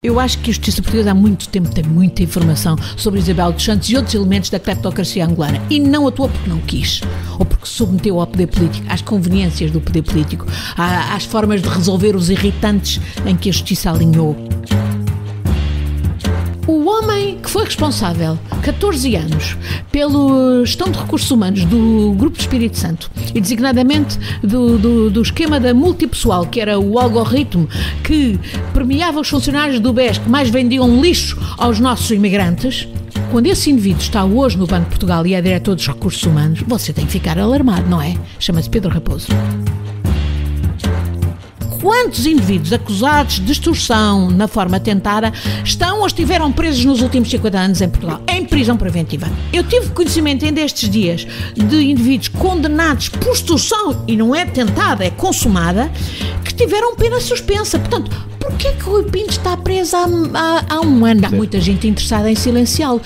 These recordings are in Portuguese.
Eu acho que a justiça portuguesa há muito tempo tem muita informação sobre Isabel dos Santos e outros elementos da cleptocracia angolana e não atua porque não quis ou porque se submeteu ao poder político, às conveniências do poder político, às formas de resolver os irritantes em que a justiça alinhou. O homem que foi responsável, 14 anos, pela gestão de recursos humanos do Grupo do Espírito Santo e designadamente do esquema da multipessoal, que era o algoritmo que premiava os funcionários do BES que mais vendiam lixo aos nossos imigrantes, quando esse indivíduo está hoje no Banco de Portugal e é diretor dos recursos humanos, você tem que ficar alarmado, não é? Chama-se Pedro Raposo. Quantos indivíduos acusados de extorsão na forma tentada estão ou estiveram presos nos últimos 50 anos em Portugal, em prisão preventiva? Eu tive conhecimento ainda estes dias de indivíduos condenados por extorsão, e não é tentada, é consumada, que tiveram pena suspensa. Portanto, porquê que o Rui Pinto está preso há um ano? Há muita gente interessada em silenciá-lo.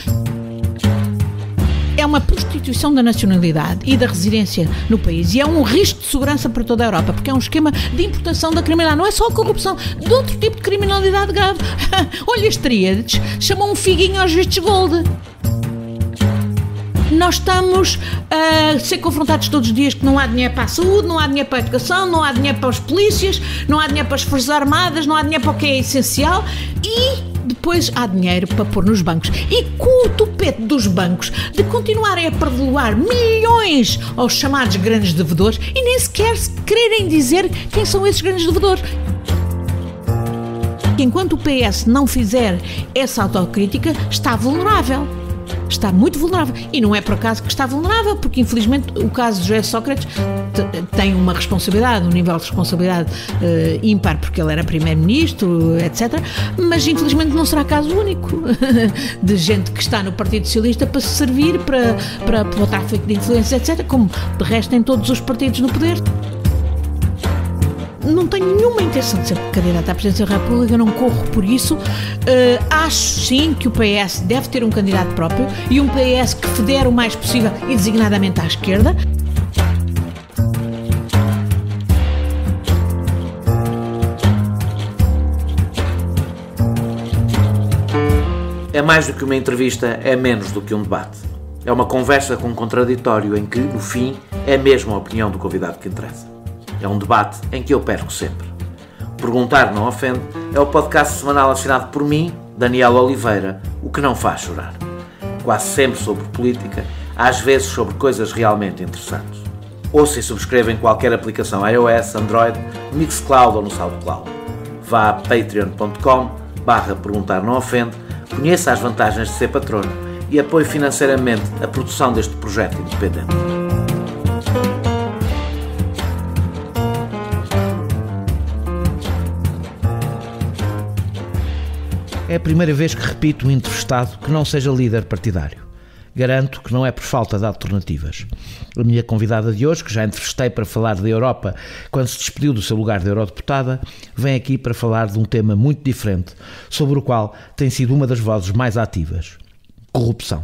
É uma prostituição da nacionalidade e da residência no país e é um risco de segurança para toda a Europa, porque é um esquema de importação da criminalidade, não é só a corrupção, de outro tipo de criminalidade grave. Olha, as tríades chamam um figuinho aos vistos gold. Nós estamos a ser confrontados todos os dias que não há dinheiro para a saúde, não há dinheiro para a educação, não há dinheiro para os polícias, não há dinheiro para as forças armadas, não há dinheiro para o que é essencial e depois há dinheiro para pôr nos bancos. E com o tupete dos bancos de continuarem a perdoar milhões aos chamados grandes devedores e nem sequer se quererem dizer quem são esses grandes devedores. Enquanto o PS não fizer essa autocrítica, está vulnerável. Está muito vulnerável. E não é por acaso que está vulnerável, porque infelizmente o caso de José Sócrates tem uma responsabilidade, um nível de responsabilidade ímpar, porque ele era primeiro-ministro, etc. Mas infelizmente não será caso único de gente que está no Partido Socialista para se servir para o tráfico de influência, etc. Como de resto em todos os partidos no poder. Não tenho nenhuma intenção de ser candidata à presidência da República, não corro por isso. Acho sim que o PS deve ter um candidato próprio e um PS que federe o mais possível e designadamente à esquerda. É mais do que uma entrevista, é menos do que um debate. É uma conversa com um contraditório em que, no fim, é mesmo a opinião do convidado que interessa. É um debate em que eu perco sempre. Perguntar Não Ofende é o podcast semanal assinado por mim, Daniel Oliveira, o que não faz chorar. Quase sempre sobre política, às vezes sobre coisas realmente interessantes. Ouça e subscreva em qualquer aplicação iOS, Android, no Mixcloud ou no SoundCloud. Vá a patreon.com/perguntar não ofende, conheça as vantagens de ser patrono e apoie financeiramente a produção deste projeto independente. É a primeira vez que repito um entrevistado que não seja líder partidário. Garanto que não é por falta de alternativas. A minha convidada de hoje, que já entrevistei para falar da Europa quando se despediu do seu lugar de eurodeputada, vem aqui para falar de um tema muito diferente, sobre o qual tem sido uma das vozes mais ativas: corrupção.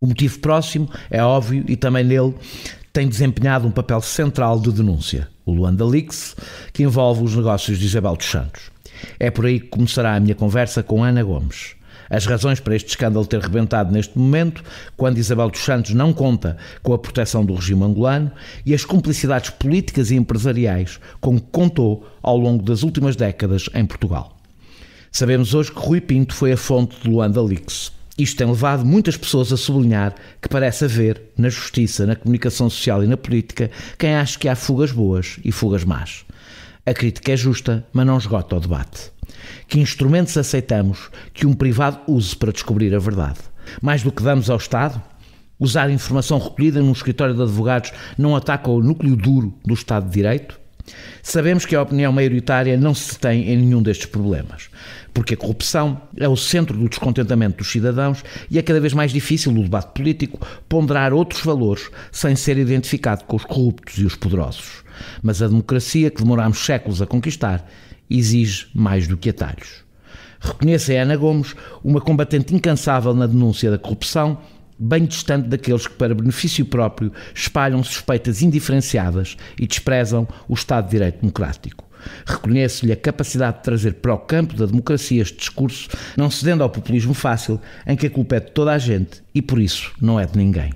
O motivo próximo é óbvio e também nele tem desempenhado um papel central de denúncia, o Luanda Leaks, que envolve os negócios de Isabel dos Santos. É por aí que começará a minha conversa com Ana Gomes. As razões para este escândalo ter rebentado neste momento, quando Isabel dos Santos não conta com a proteção do regime angolano, e as cumplicidades políticas e empresariais com que contou ao longo das últimas décadas em Portugal. Sabemos hoje que Rui Pinto foi a fonte de Luanda Leaks. Isto tem levado muitas pessoas a sublinhar que parece haver, na justiça, na comunicação social e na política, quem acha que há fugas boas e fugas más. A crítica é justa, mas não esgota o debate. Que instrumentos aceitamos que um privado use para descobrir a verdade? Mais do que damos ao Estado? Usar informação recolhida num escritório de advogados não ataca o núcleo duro do Estado de Direito? Sabemos que a opinião maioritária não se tem em nenhum destes problemas, porque a corrupção é o centro do descontentamento dos cidadãos e é cada vez mais difícil no debate político ponderar outros valores sem ser identificado com os corruptos e os poderosos. Mas a democracia, que demoramos séculos a conquistar, exige mais do que atalhos. Reconheça a Ana Gomes uma combatente incansável na denúncia da corrupção, bem distante daqueles que, para benefício próprio, espalham suspeitas indiferenciadas e desprezam o Estado de Direito democrático. reconheço-lhe a capacidade de trazer para o campo da democracia este discurso, não cedendo ao populismo fácil, em que a culpa é de toda a gente e, por isso, não é de ninguém.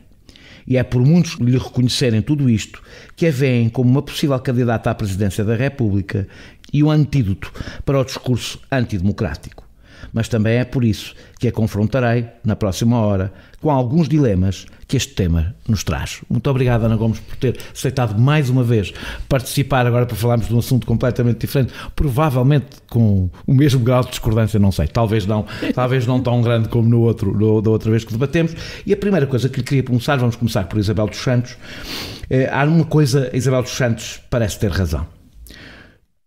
E é por muitos lhe reconhecerem tudo isto que a veem como uma possível candidata à presidência da República e um antídoto para o discurso antidemocrático. Mas também é por isso que a confrontarei, na próxima hora, com alguns dilemas que este tema nos traz. Muito obrigado, Ana Gomes, por ter aceitado mais uma vez participar agora para falarmos de um assunto completamente diferente, provavelmente com o mesmo grau de discordância, não sei, talvez não tão grande como da outra vez que debatemos. E a primeira coisa que lhe queria começar, vamos começar por Isabel dos Santos. Há uma coisa, Isabel dos Santos parece ter razão.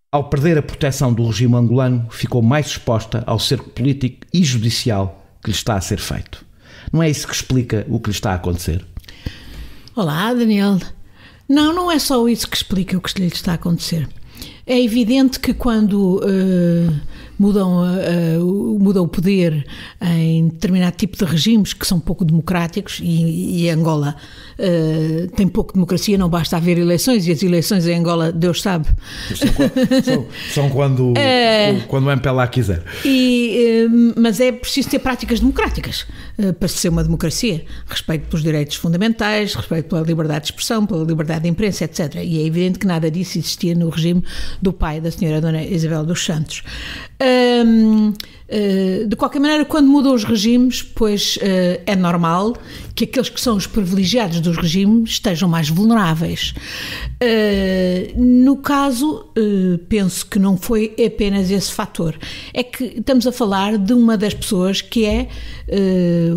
Ao perder a proteção do regime angolano, ficou mais exposta ao cerco político e judicial que lhe está a ser feito. Não é isso que explica o que lhe está a acontecer? Olá, Daniel. Não é só isso que explica o que lhe está a acontecer. É evidente que quando muda o poder em determinado tipo de regimes que são pouco democráticos, e Angola tem pouco democracia, não basta haver eleições, e as eleições em Angola, Deus sabe. São quando o MPLA quiser. Mas é preciso ter práticas democráticas para ser uma democracia. Respeito pelos direitos fundamentais, respeito pela liberdade de expressão, pela liberdade de imprensa, etc. E é evidente que nada disso existia no regime do pai da senhora Dona Isabel dos Santos. De qualquer maneira, quando mudam os regimes, pois é normal que aqueles que são os privilegiados dos regimes estejam mais vulneráveis. No caso, penso que não foi apenas esse fator. É que estamos a falar de uma das pessoas que é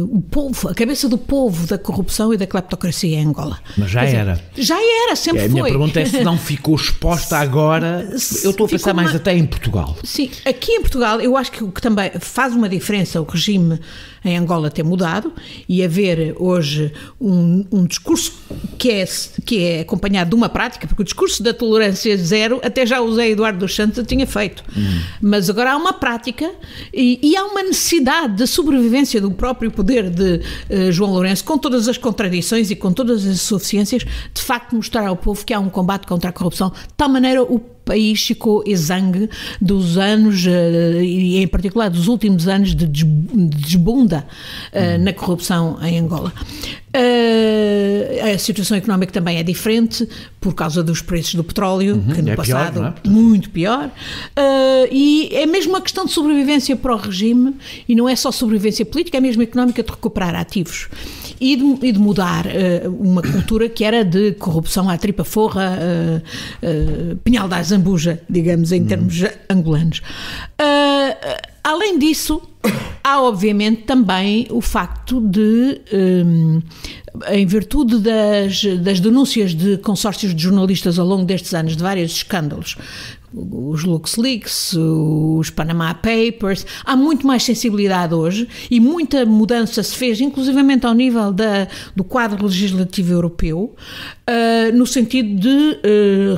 o povo, a cabeça do povo da corrupção e da cleptocracia em Angola. Mas já era, sempre foi. A minha pergunta é se não ficou exposta agora. Eu estou a pensar mais até em Portugal. Sim, aqui em Portugal eu acho que o que também faz uma diferença o regime em Angola ter mudado e haver hoje um discurso que é acompanhado de uma prática, porque o discurso da tolerância zero até já o Zé Eduardo dos Santos tinha feito, mas agora há uma prática e há uma necessidade de sobrevivência do próprio poder de João Lourenço, com todas as contradições e com todas as insuficiências, de facto mostrar ao povo que há um combate contra a corrupção, de tal maneira o país ficou exangue dos anos, e em particular dos últimos anos de desbunda na corrupção em Angola. A situação económica também é diferente por causa dos preços do petróleo, que no passado pior, muito pior, e é mesmo uma questão de sobrevivência para o regime, e não é só sobrevivência política, é mesmo económica, de recuperar ativos e de mudar uma cultura que era de corrupção à tripa forra, pinhal da Zambuja, digamos, em termos angolanos. Além disso, há obviamente também o facto de, em virtude das denúncias de consórcios de jornalistas ao longo destes anos, de vários escândalos, os LuxLeaks, os Panama Papers, há muito mais sensibilidade hoje e muita mudança se fez, inclusivamente ao nível do quadro legislativo europeu, no sentido de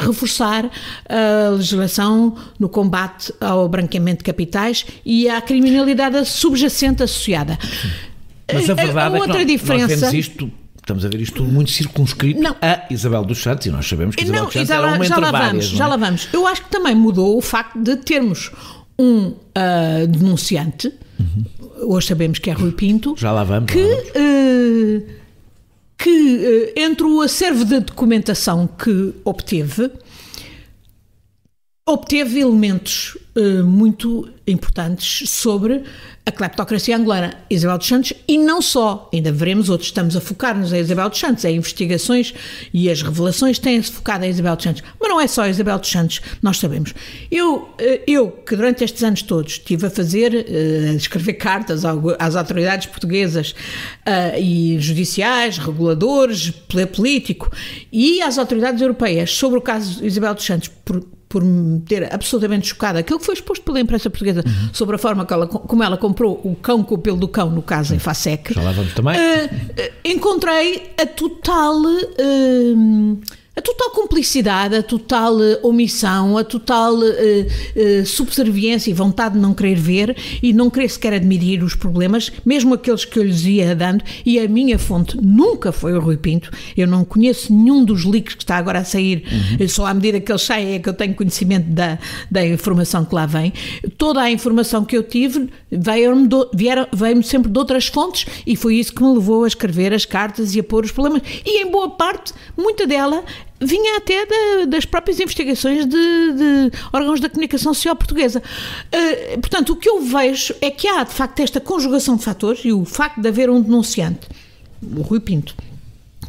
reforçar a legislação no combate ao branqueamento de capitais e à criminalidade subjacente associada. Mas a verdade é que nós vemos isto. Estamos a ver isto tudo muito circunscrito a Isabel dos Santos, e nós sabemos que Isabel dos Santos era uma entre várias. Já lá vamos. Eu acho que também mudou o facto de termos um denunciante, hoje sabemos que é Rui Pinto, já lá vamos, que entre o acervo de documentação que obteve elementos muito importantes sobre a cleptocracia angolana, Isabel dos Santos, e não só, ainda veremos outros, estamos a focar-nos em Isabel dos Santos, as investigações e as revelações têm-se focado em Isabel dos Santos, mas não é só Isabel dos Santos, nós sabemos. Eu que durante estes anos todos estive a escrever cartas às autoridades portuguesas e judiciais, reguladores, político, e às autoridades europeias sobre o caso de Isabel dos Santos, por me ter absolutamente chocada aquilo que foi exposto pela imprensa portuguesa sobre a forma como ela comprou o cão com o pelo do cão, no caso em Facec. Já lá vamos também. Encontrei a a total cumplicidade, a total omissão, a total subserviência e vontade de não querer ver e não querer sequer admitir os problemas, mesmo aqueles que eu lhes ia dando, e a minha fonte nunca foi o Rui Pinto. Eu não conheço nenhum dos leaks que está agora a sair, só à medida que eles saem é que eu tenho conhecimento da informação que lá vem. Toda a informação que eu tive veio-me sempre de outras fontes e foi isso que me levou a escrever as cartas e a pôr os problemas. E em boa parte, muita dela vinha até das próprias investigações de órgãos da comunicação social portuguesa. Portanto, o que eu vejo é que há, de facto, esta conjugação de fatores e o facto de haver um denunciante, o Rui Pinto,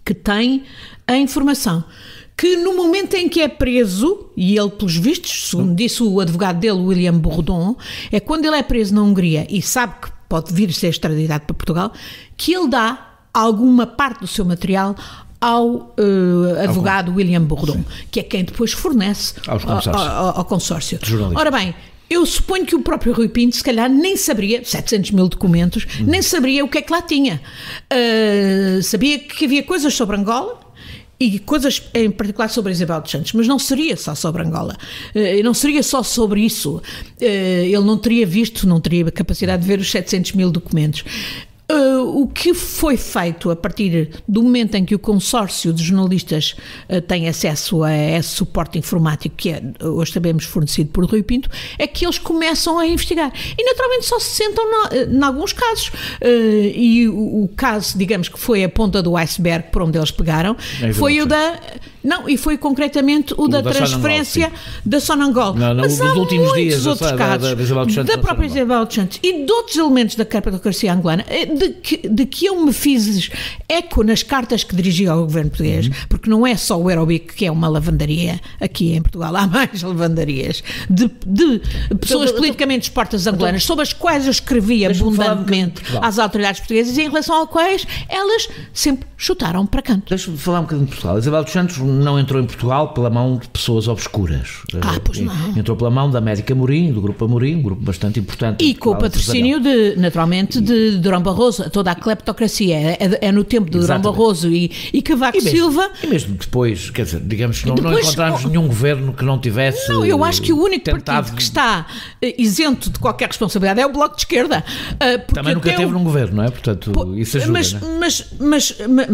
que tem a informação, que no momento em que é preso, e ele, pelos vistos, segundo disse o advogado dele, William Bourdon, é quando ele é preso na Hungria e sabe que pode vir a ser extraditado para Portugal, que ele dá alguma parte do seu material ao advogado William Bourdon, que é quem depois fornece ao consórcio. Ora bem, eu suponho que o próprio Rui Pinto, se calhar, nem saberia, 700 mil documentos, nem saberia o que é que lá tinha. Sabia que havia coisas sobre Angola, e coisas em particular sobre Isabel dos Santos, mas não seria só sobre Angola, não seria só sobre isso, ele não teria capacidade de ver os 700 mil documentos. O que foi feito a partir do momento em que o consórcio de jornalistas tem acesso a esse suporte informático que é, hoje sabemos, fornecido por Rui Pinto, é que eles começam a investigar. E naturalmente só se sentam em alguns casos. E o caso, digamos, que foi a ponta do iceberg por onde eles pegaram, foi o da... Não, e foi concretamente o da transferência da Sonangol. Mas há últimos muitos dias, outros casos da própria Isabel dos Santos e de outros elementos da cleptocracia angolana de que eu me fiz eco nas cartas que dirigi ao governo português, porque não é só o Aerobic que é uma lavandaria aqui em Portugal, há mais lavandarias de pessoas politicamente expostas angolanas, sobre as quais eu escrevi abundantemente às autoridades portuguesas e em relação ao quais elas sempre chutaram para canto. Deixa-me falar um bocadinho de Portugal. Isabel dos Santos não entrou em Portugal pela mão de pessoas obscuras. Pois não. Entrou pela mão da América Amorim, do Grupo Amorim, um grupo bastante importante. E com o patrocínio, naturalmente, de Durão Barroso. Toda a cleptocracia é no tempo de Durão Barroso e Cavaco Silva. E mesmo depois, quer dizer, digamos que não encontramos nenhum governo que não tivesse. Não, eu acho que o único partido que está isento de qualquer responsabilidade é o Bloco de Esquerda. Também nunca teve num governo, não é? Portanto, isso ajuda.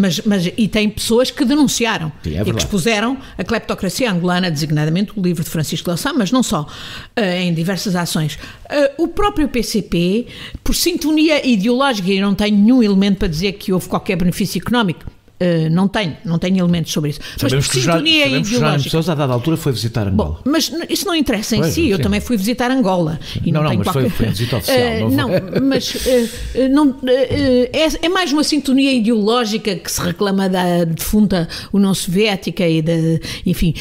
Mas e tem pessoas que denunciaram. Sim, é que expuseram a cleptocracia angolana, designadamente o livro de Francisco Louçã, mas não só, em diversas ações. O próprio PCP, por sintonia ideológica, e não tenho nenhum elemento para dizer que houve qualquer benefício económico, não tenho elementos sobre isso. Sabemos que Jerónimo de Sousa, a dada altura, foi visitar Angola. Bom, mas isso não interessa em si, eu também fui visitar Angola. E não, mas foi uma visita oficial. É mais uma sintonia ideológica que se reclama da defunta União Soviética e enfim,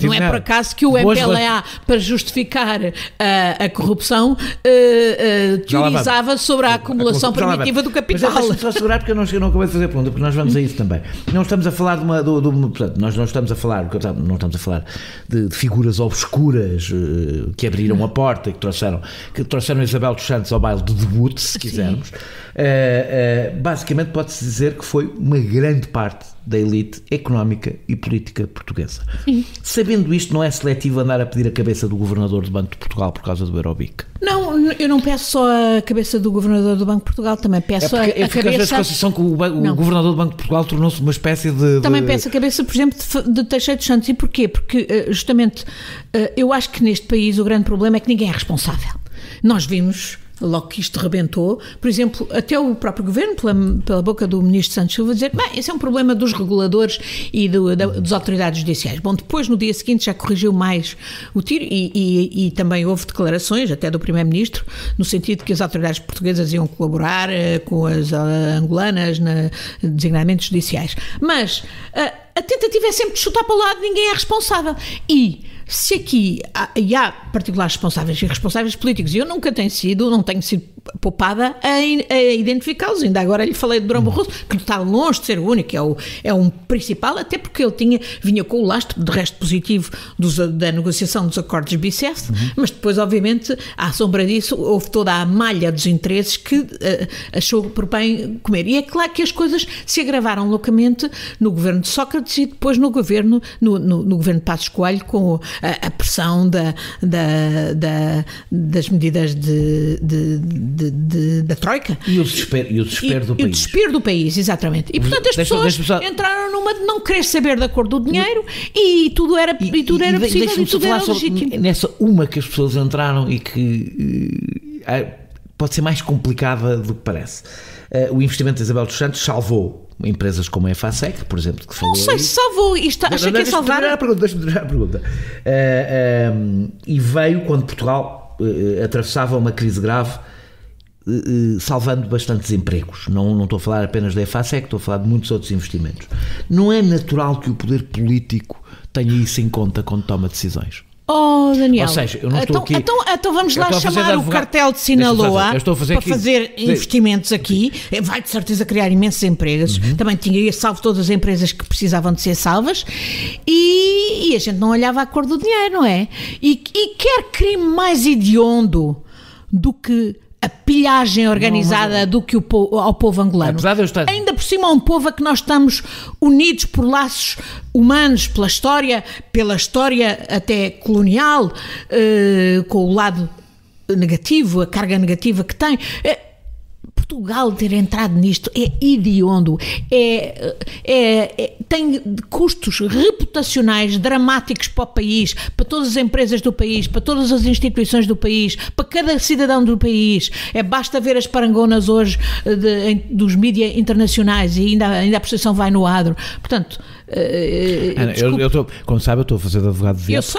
não é por acaso que o MPLA, para justificar a corrupção, teorizava sobre a acumulação primitiva do capital. Mas deixa-me só assegurar, porque eu não acabei de fazer a pergunta, porque nós vamos a isso também. Não estamos a falar portanto, nós não estamos a falar de figuras obscuras que abriram a porta e que trouxeram Isabel dos Santos ao baile de debut, se quisermos. Basicamente pode-se dizer que foi uma grande parte da elite económica e política portuguesa. Sim. Sabendo isto, não é seletivo andar a pedir a cabeça do governador do Banco de Portugal por causa do Aerobic? Não, eu não peço só a cabeça do governador do Banco de Portugal, também peço a cabeça... Às vezes a sensação que o governador do Banco de Portugal tornou-se uma espécie de... Também peço a cabeça, por exemplo, de Teixeira dos Santos. E porquê? Porque, justamente, eu acho que neste país o grande problema é que ninguém é responsável. Nós vimos... Logo que isto rebentou, por exemplo, até o próprio governo, pela boca do ministro Santos Silva, dizer, esse é um problema dos reguladores e das autoridades judiciais. Bom, depois, no dia seguinte, já corrigiu mais o tiro e também houve declarações, até do primeiro-ministro, no sentido de que as autoridades portuguesas iam colaborar com as angolanas, designadamente judiciais. Mas a tentativa é sempre de chutar para o lado, ninguém é responsável. E se aqui há particulares responsáveis e responsáveis políticos, e eu não tenho sido poupada a identificá-los. Ainda agora lhe falei de Durão Barroso, que está longe de ser o único, é um principal, até porque ele vinha com o lastro, de resto positivo, da negociação dos acordos BICEF, mas depois, obviamente, à sombra disso, houve toda a malha dos interesses que achou por bem comer. E é claro que as coisas se agravaram loucamente no governo de Sócrates e depois no governo de Passos Coelho, com a pressão das medidas da Troika. E o desespero do país. E o desespero do país, exatamente. E, portanto, as pessoas entraram numa de não querer saber da cor do dinheiro e tudo era possível e tudo era legítimo. Nessa uma que as pessoas entraram e que pode ser mais complicada do que parece. O investimento de Isabel dos Santos salvou empresas como a EFASEC, por exemplo, que falou. Não sei se salvou isto. Acha que é salvar? Deixa-me terminar a pergunta. E veio quando Portugal atravessava uma crise grave, salvando bastantes empregos. Não estou a falar apenas da EFASEC, estou a falar de muitos outros investimentos. Não é natural que o poder político tenha isso em conta quando toma decisões? Oh, Daniel, ou seja, eu não estou aqui... Então vamos lá chamar o cartel de Sinaloa para fazer investimentos aqui. Vai de certeza criar imensos empregos. Também tinha salvo todas as empresas que precisavam de ser salvas e a gente não olhava a cor do dinheiro, não é? E quer crime mais hediondo do que a pilhagem organizada do que ao povo angolano. Ainda por cima, um povo a que nós estamos unidos por laços humanos, pela história até colonial, com o lado negativo, a carga negativa que tem. Portugal ter entrado nisto é hediondo, tem custos reputacionais dramáticos para o país, para todas as empresas do país, para todas as instituições do país, para cada cidadão do país. Basta ver as parangonas hoje dos mídias internacionais e ainda a percepção vai no adro. Portanto, Ana, como sabe, eu estou a fazer de advogado de direito.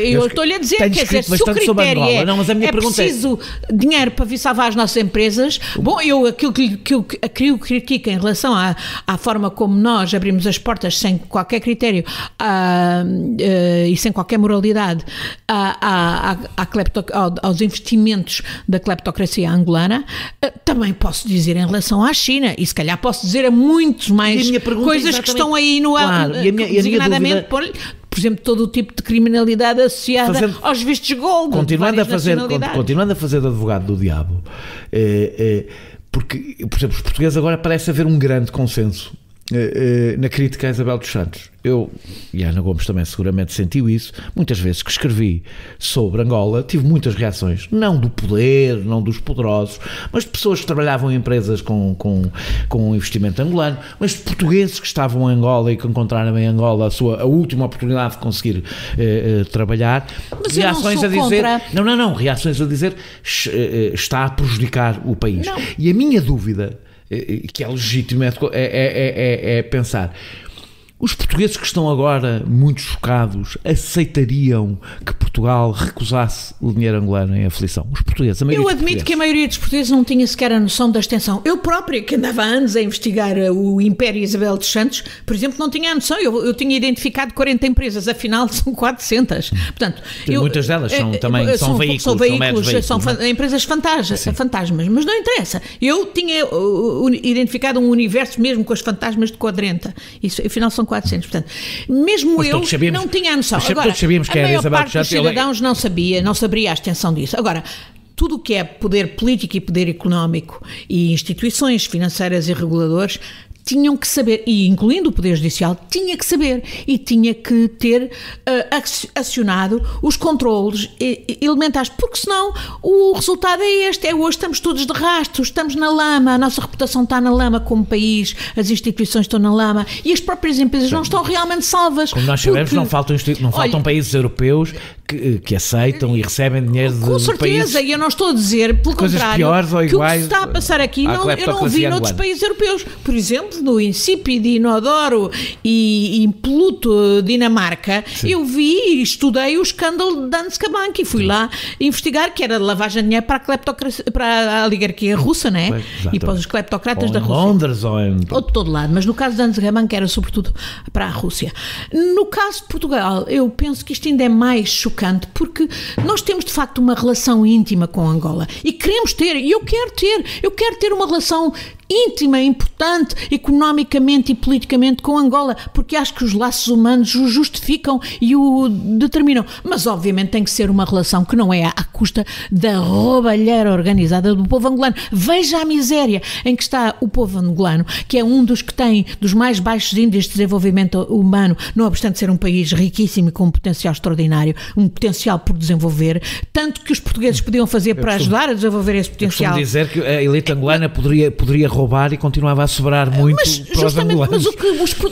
Eu estou-lhe a dizer, quer dizer, se o critério é preciso dinheiro para vir salvar as nossas empresas, bom, aquilo que eu critico em relação à forma como nós abrimos as portas sem qualquer critério e sem qualquer moralidade aos investimentos da cleptocracia angolana, também posso dizer em relação à China, e se calhar posso dizer a muitos mais coisas que estão aí no designadamente, por exemplo, todo o tipo de criminalidade associada aos vistos gold. Continuando a fazer de advogado do diabo, porque, por exemplo, os portugueses agora parece haver um grande consenso na crítica a Isabel dos Santos. Eu, e a Ana Gomes também seguramente sentiu isso, muitas vezes que escrevi sobre Angola, tive muitas reações, não do poder, não dos poderosos, mas de pessoas que trabalhavam em empresas com investimento angolano, mas de portugueses que estavam em Angola e que encontraram em Angola a última oportunidade de conseguir trabalhar. Mas reações a dizer, reações a dizer está a prejudicar o país. Não. E a minha dúvida, que é legítimo, é pensar: os portugueses que estão agora muito chocados aceitariam que Portugal recusasse o dinheiro angolano em aflição? Os portugueses, eu admito que a maioria dos portugueses não tinha sequer a noção da extensão. Eu própria, que andava há anos a investigar o Império Isabel dos Santos, por exemplo, não tinha a noção. Eu tinha identificado 40 40, afinal são 400. Portanto, muitas delas são veículos, são empresas fantasmas, mas não interessa. Eu tinha identificado um universo mesmo com os fantasmas de quadrenta. Isso, afinal, são 400, portanto, mesmo eu não tinha a noção. Agora, a maior parte dos cidadãos não saberia a extensão disso. Agora, tudo o que é poder político e poder económico e instituições financeiras e reguladores tinham que saber, e incluindo o Poder Judicial, tinha que saber e tinha que ter acionado os controlos elementares, porque senão o resultado é este. Hoje estamos todos de rastro, estamos na lama, a nossa reputação está na lama como país, as instituições estão na lama e as próprias empresas não estão realmente salvas. Como nós sabemos, não faltam países europeus que aceitam e recebem dinheiro de países... Com certeza, e eu não estou a dizer, pelo contrário, piores ou iguais, que o que se está a passar aqui eu não vi noutros países europeus. Por exemplo, dentro do insípido, inodoro e impoluto Dinamarca, sim, eu vi e estudei o escândalo de Danske Bank e fui lá investigar, que era lavagem de dinheiro para a oligarquia russa, não é? E para os cleptocratas da Rússia. Londres ou de todo lado, mas no caso de Danske Bank era sobretudo para a Rússia. No caso de Portugal, eu penso que isto ainda é mais chocante, porque nós temos de facto uma relação íntima com Angola e queremos ter, e eu quero ter uma relação íntima, importante, economicamente e politicamente com Angola, porque acho que os laços humanos o justificam e o determinam, mas obviamente tem que ser uma relação que não é à custa da roubalheira organizada do povo angolano. Veja a miséria em que está o povo angolano, que é um dos que tem dos mais baixos índices de desenvolvimento humano, não obstante ser um país riquíssimo e com um potencial extraordinário, um potencial por desenvolver, tanto que os portugueses podiam fazer para ajudar a desenvolver esse potencial. Eu costumo dizer que a elite angolana poderia roubar e continuava a sobrar muito para os angolanos.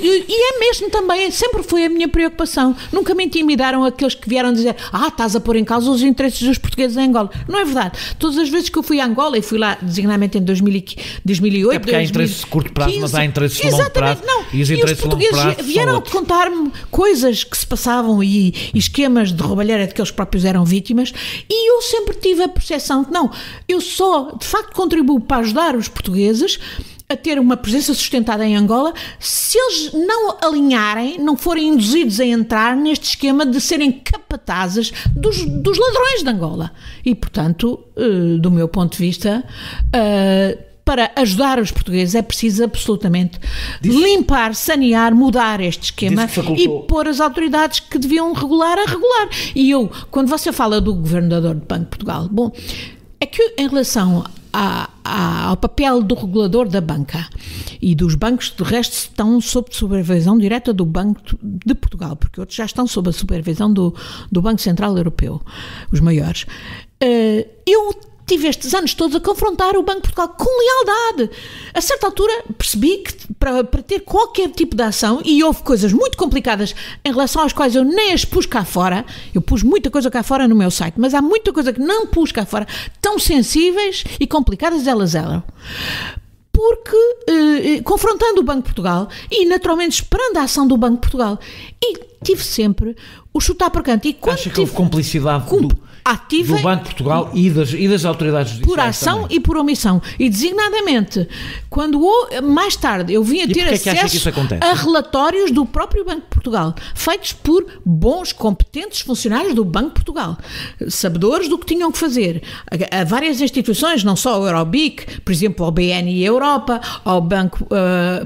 E é mesmo também, sempre foi a minha preocupação. Nunca me intimidaram aqueles que vieram dizer estás a pôr em causa os interesses dos portugueses em Angola. Não é verdade. Todas as vezes que eu fui a Angola, e fui lá designadamente em 2008, é porque há interesses de curto prazo, mas há interesses de longo prazo. E os portugueses vieram contar-me coisas que se passavam e esquemas de roubalheira de que eles próprios eram vítimas, e eu sempre tive a percepção que não, eu só de facto contribuo para ajudar os portugueses a ter uma presença sustentada em Angola se eles não alinharem, não forem induzidos a entrar neste esquema de serem capatazes dos ladrões de Angola. E, portanto, do meu ponto de vista, para ajudar os portugueses é preciso absolutamente limpar, sanear, mudar este esquema e pôr as autoridades que deviam regular a regular. E eu, quando você fala do governador do Banco de Portugal, bom, é que em relação ao papel do regulador da banca e dos bancos, de resto estão sob supervisão direta do Banco de Portugal, porque outros já estão sob a supervisão do Banco Central Europeu, os maiores. Eu tive estes anos todos a confrontar o Banco de Portugal com lealdade. A certa altura percebi que para ter qualquer tipo de ação, e houve coisas muito complicadas em relação às quais eu nem as pus cá fora, eu pus muita coisa cá fora no meu site, mas há muita coisa que não pus cá fora, tão sensíveis e complicadas elas eram. Porque, confrontando o Banco de Portugal e naturalmente esperando a ação do Banco de Portugal, e tive sempre o chutar para canto. E quando acha que houve cumplicidade do Banco de Portugal e das autoridades judiciais por ação também? E por omissão, e designadamente quando mais tarde eu vim a ter acesso a relatórios do próprio Banco de Portugal, feitos por bons, competentes funcionários do Banco de Portugal, sabedores do que tinham que fazer, a várias instituições, não só ao Eurobic, por exemplo ao BNI Europa, ao Banco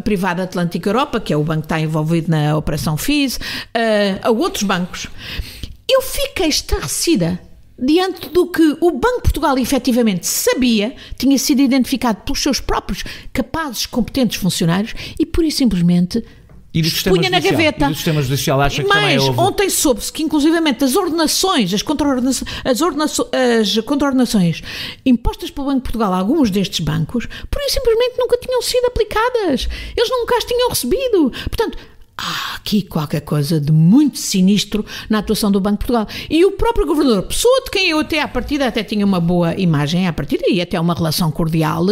Privado Atlântico Europa, que é o banco que está envolvido na Operação FIS, a outros bancos. Eu fiquei estarrecida diante do que o Banco de Portugal efetivamente sabia, tinha sido identificado pelos seus próprios capazes, competentes funcionários, e pura e simplesmente punha na gaveta. E do sistema judicial acha que também houve... ontem soube-se que inclusivamente as ordenações, as contraordenações impostas pelo Banco de Portugal a alguns destes bancos, pura e simplesmente nunca tinham sido aplicadas. Eles nunca as tinham recebido. Portanto, há aqui qualquer coisa de muito sinistro na atuação do Banco de Portugal. E o próprio governador, pessoa de quem eu até à partida até tinha uma boa imagem à partida e até uma relação cordial,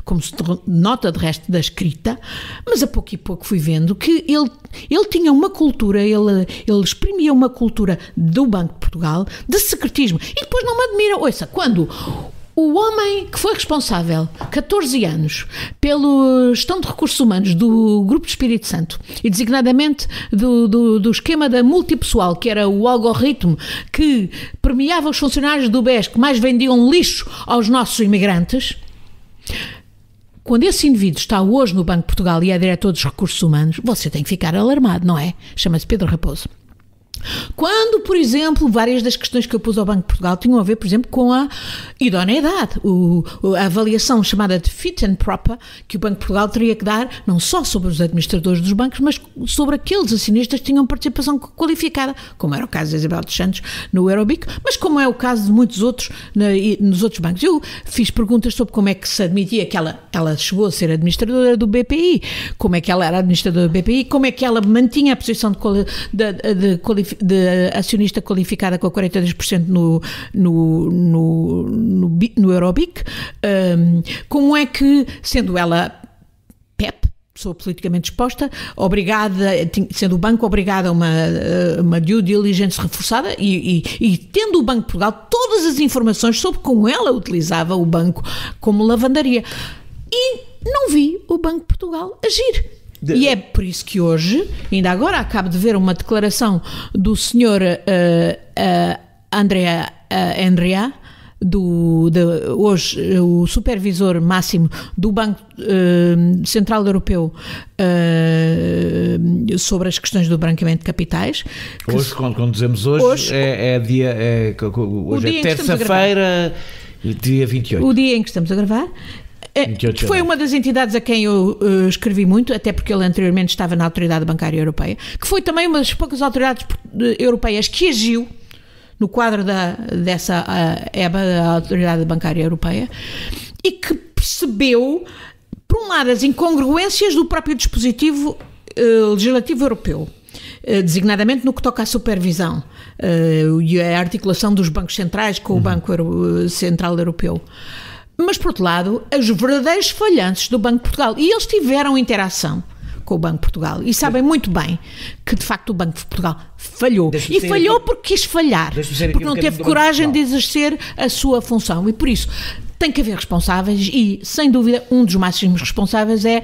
como se nota de resto da escrita, mas a pouco e pouco fui vendo que ele tinha uma cultura, ele exprimia uma cultura do Banco de Portugal de secretismo. E depois não me admira, ouça, quando o homem que foi responsável, 14 anos, pela gestão de recursos humanos do Grupo de Espírito Santo e designadamente do esquema da multipessoal, que era o algoritmo que premiava os funcionários do BES que mais vendiam lixo aos nossos imigrantes, quando esse indivíduo está hoje no Banco de Portugal e é diretor dos recursos humanos, você tem que ficar alarmado, não é? Chama-se Pedro Raposo. Quando, por exemplo, várias das questões que eu pus ao Banco de Portugal tinham a ver, por exemplo, com a idoneidade, a avaliação chamada de fit and proper, que o Banco de Portugal teria que dar não só sobre os administradores dos bancos, mas sobre aqueles acionistas que tinham participação qualificada, como era o caso de Isabel dos Santos no Eurobic, mas como é o caso de muitos outros nos outros bancos. Eu fiz perguntas sobre como é que se admitia que ela chegou a ser administradora do BPI, como é que ela era administradora do BPI, como é que ela mantinha a posição de acionista qualificada com 43% no Eurobic, como é que, sendo ela PEP, pessoa politicamente exposta, obrigada, sendo o banco obrigado a uma due diligence reforçada e tendo o Banco de Portugal todas as informações sobre como ela utilizava o banco como lavandaria. E não vi o Banco de Portugal agir. E é por isso que hoje, ainda agora acabo de ver uma declaração do senhor Andrea Enria, hoje o supervisor máximo do Banco Central Europeu, sobre as questões do branqueamento de capitais. Hoje, quando dizemos hoje é terça-feira, dia 28. O dia em que estamos a gravar. Foi uma das entidades a quem eu escrevi muito, até porque ele anteriormente estava na Autoridade Bancária Europeia, que foi também uma das poucas autoridades europeias que agiu no quadro dessa EBA, a Autoridade Bancária Europeia, e que percebeu, por um lado, as incongruências do próprio dispositivo legislativo europeu, designadamente no que toca à supervisão e à articulação dos bancos centrais com o Banco Central Europeu. Mas, por outro lado, os verdadeiros falhantes do Banco de Portugal. E eles tiveram interação com o Banco de Portugal e sabem muito bem que, de facto, o Banco de Portugal falhou. E falhou porque quis falhar, porque não teve coragem de exercer a sua função. E, por isso, tem que haver responsáveis e, sem dúvida, um dos máximos responsáveis é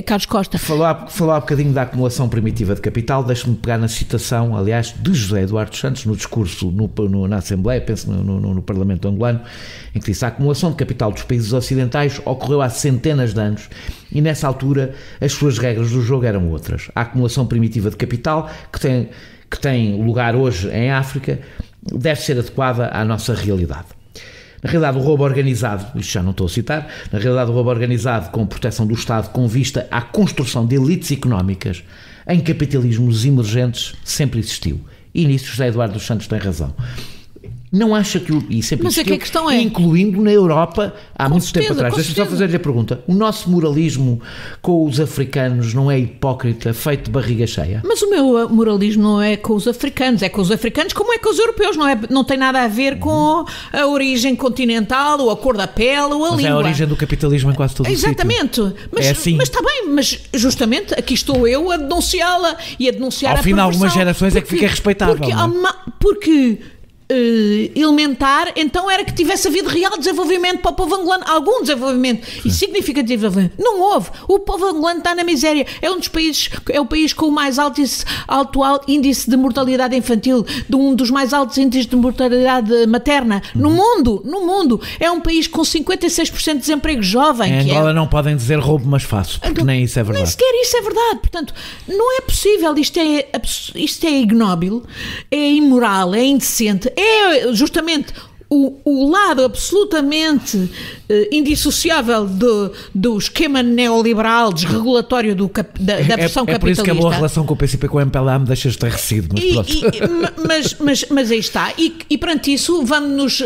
Carlos Costa. Falou há bocadinho da acumulação primitiva de capital. Deixe-me pegar na citação, aliás, de José Eduardo Santos, no discurso na Assembleia, penso no Parlamento angolano, em que disse: a acumulação de capital dos países ocidentais ocorreu há centenas de anos e, nessa altura, as suas regras do jogo eram outras. A acumulação primitiva de capital, que tem lugar hoje em África, deve ser adequada à nossa realidade. Na realidade, o roubo organizado, isto já não estou a citar, na realidade o roubo organizado com proteção do Estado com vista à construção de elites económicas em capitalismos emergentes sempre existiu. E nisso José Eduardo dos Santos tem razão. Não acha que e sempre mas existiu, a questão é, incluindo na Europa há muito tempo atrás. Deixa-me só fazer-lhe a pergunta: o nosso moralismo com os africanos não é hipócrita, feito de barriga cheia? Mas o meu moralismo não é com os africanos, é com os africanos como é com os europeus, não tem nada a ver com a origem continental, ou a cor da pele, ou a língua. Mas é a origem do capitalismo em quase todo o sítio. Exatamente. Mas, é assim. Mas está bem, mas justamente aqui estou eu a denunciá-la e a denunciar ao fim de algumas gerações é que fica respeitável. Porque elementar, então era que tivesse havido real desenvolvimento para o povo angolano, algum desenvolvimento e significativo desenvolvimento. Não houve. O povo angolano está na miséria. É um dos países, é o país com o mais alto índice de mortalidade infantil, um dos mais altos índices de mortalidade materna no mundo. É um país com 56% de desemprego jovem. Em Angola não podem dizer roubo, mas faço, porque nem isso é verdade. Nem sequer isso é verdade. Portanto, não é possível. Isto é ignóbil, é imoral, é indecente. É justamente o lado absolutamente indissociável do esquema neoliberal desregulatório da pressão capitalista. É por isso que a boa relação com o PCP com o MPLA me deixa estarrecido. Mas aí está. E perante isso vamos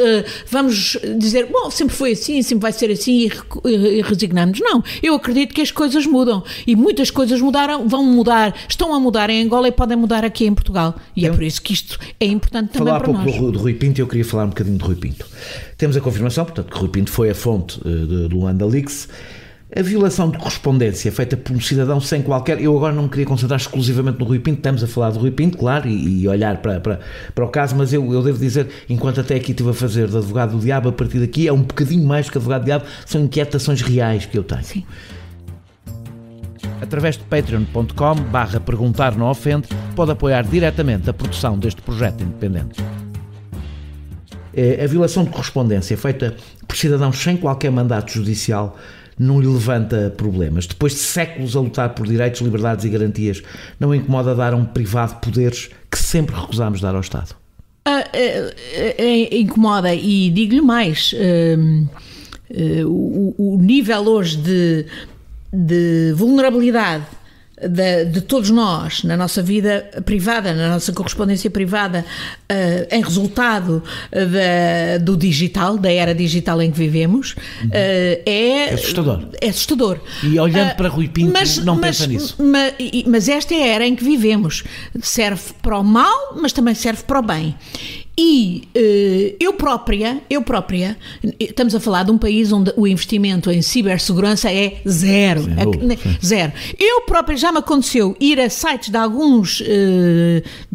dizer, bom, sempre foi assim, sempre vai ser assim e resignamos. Não, eu acredito que as coisas mudam e muitas coisas vão mudar, estão a mudar em Angola e podem mudar aqui em Portugal. E é por isso que isto é importante também para nós. Falar há pouco do Rui Pinto, eu queria falar um bocadinho de Rui Pinto. Temos a confirmação, portanto, que Rui Pinto foi a fonte do Luanda Leaks. A violação de correspondência feita por um cidadão sem qualquer... Eu agora não me queria concentrar exclusivamente no Rui Pinto, estamos a falar do Rui Pinto, claro, e olhar para o caso, mas eu devo dizer, enquanto até aqui estive a fazer de advogado do diabo, a partir daqui é um bocadinho mais que advogado do diabo, são inquietações reais que eu tenho. Sim. Através de patreon.com/perguntar não ofende, pode apoiar diretamente a produção deste projeto independente. A violação de correspondência feita por cidadãos sem qualquer mandato judicial não lhe levanta problemas. Depois de séculos a lutar por direitos, liberdades e garantias, não incomoda dar a um privado poderes que sempre recusámos dar ao Estado? Incomoda, e digo-lhe mais, o nível hoje de vulnerabilidade de todos nós, na nossa vida privada, na nossa correspondência privada, em resultado do digital, da era digital em que vivemos, é assustador. E olhando para Rui Pinto, não pensa nisso. Mas esta é a era em que vivemos. Serve para o mal, mas também serve para o bem. E eu própria, estamos a falar de um país onde o investimento em cibersegurança é zero. Zero. Eu própria já me aconteceu ir a sites de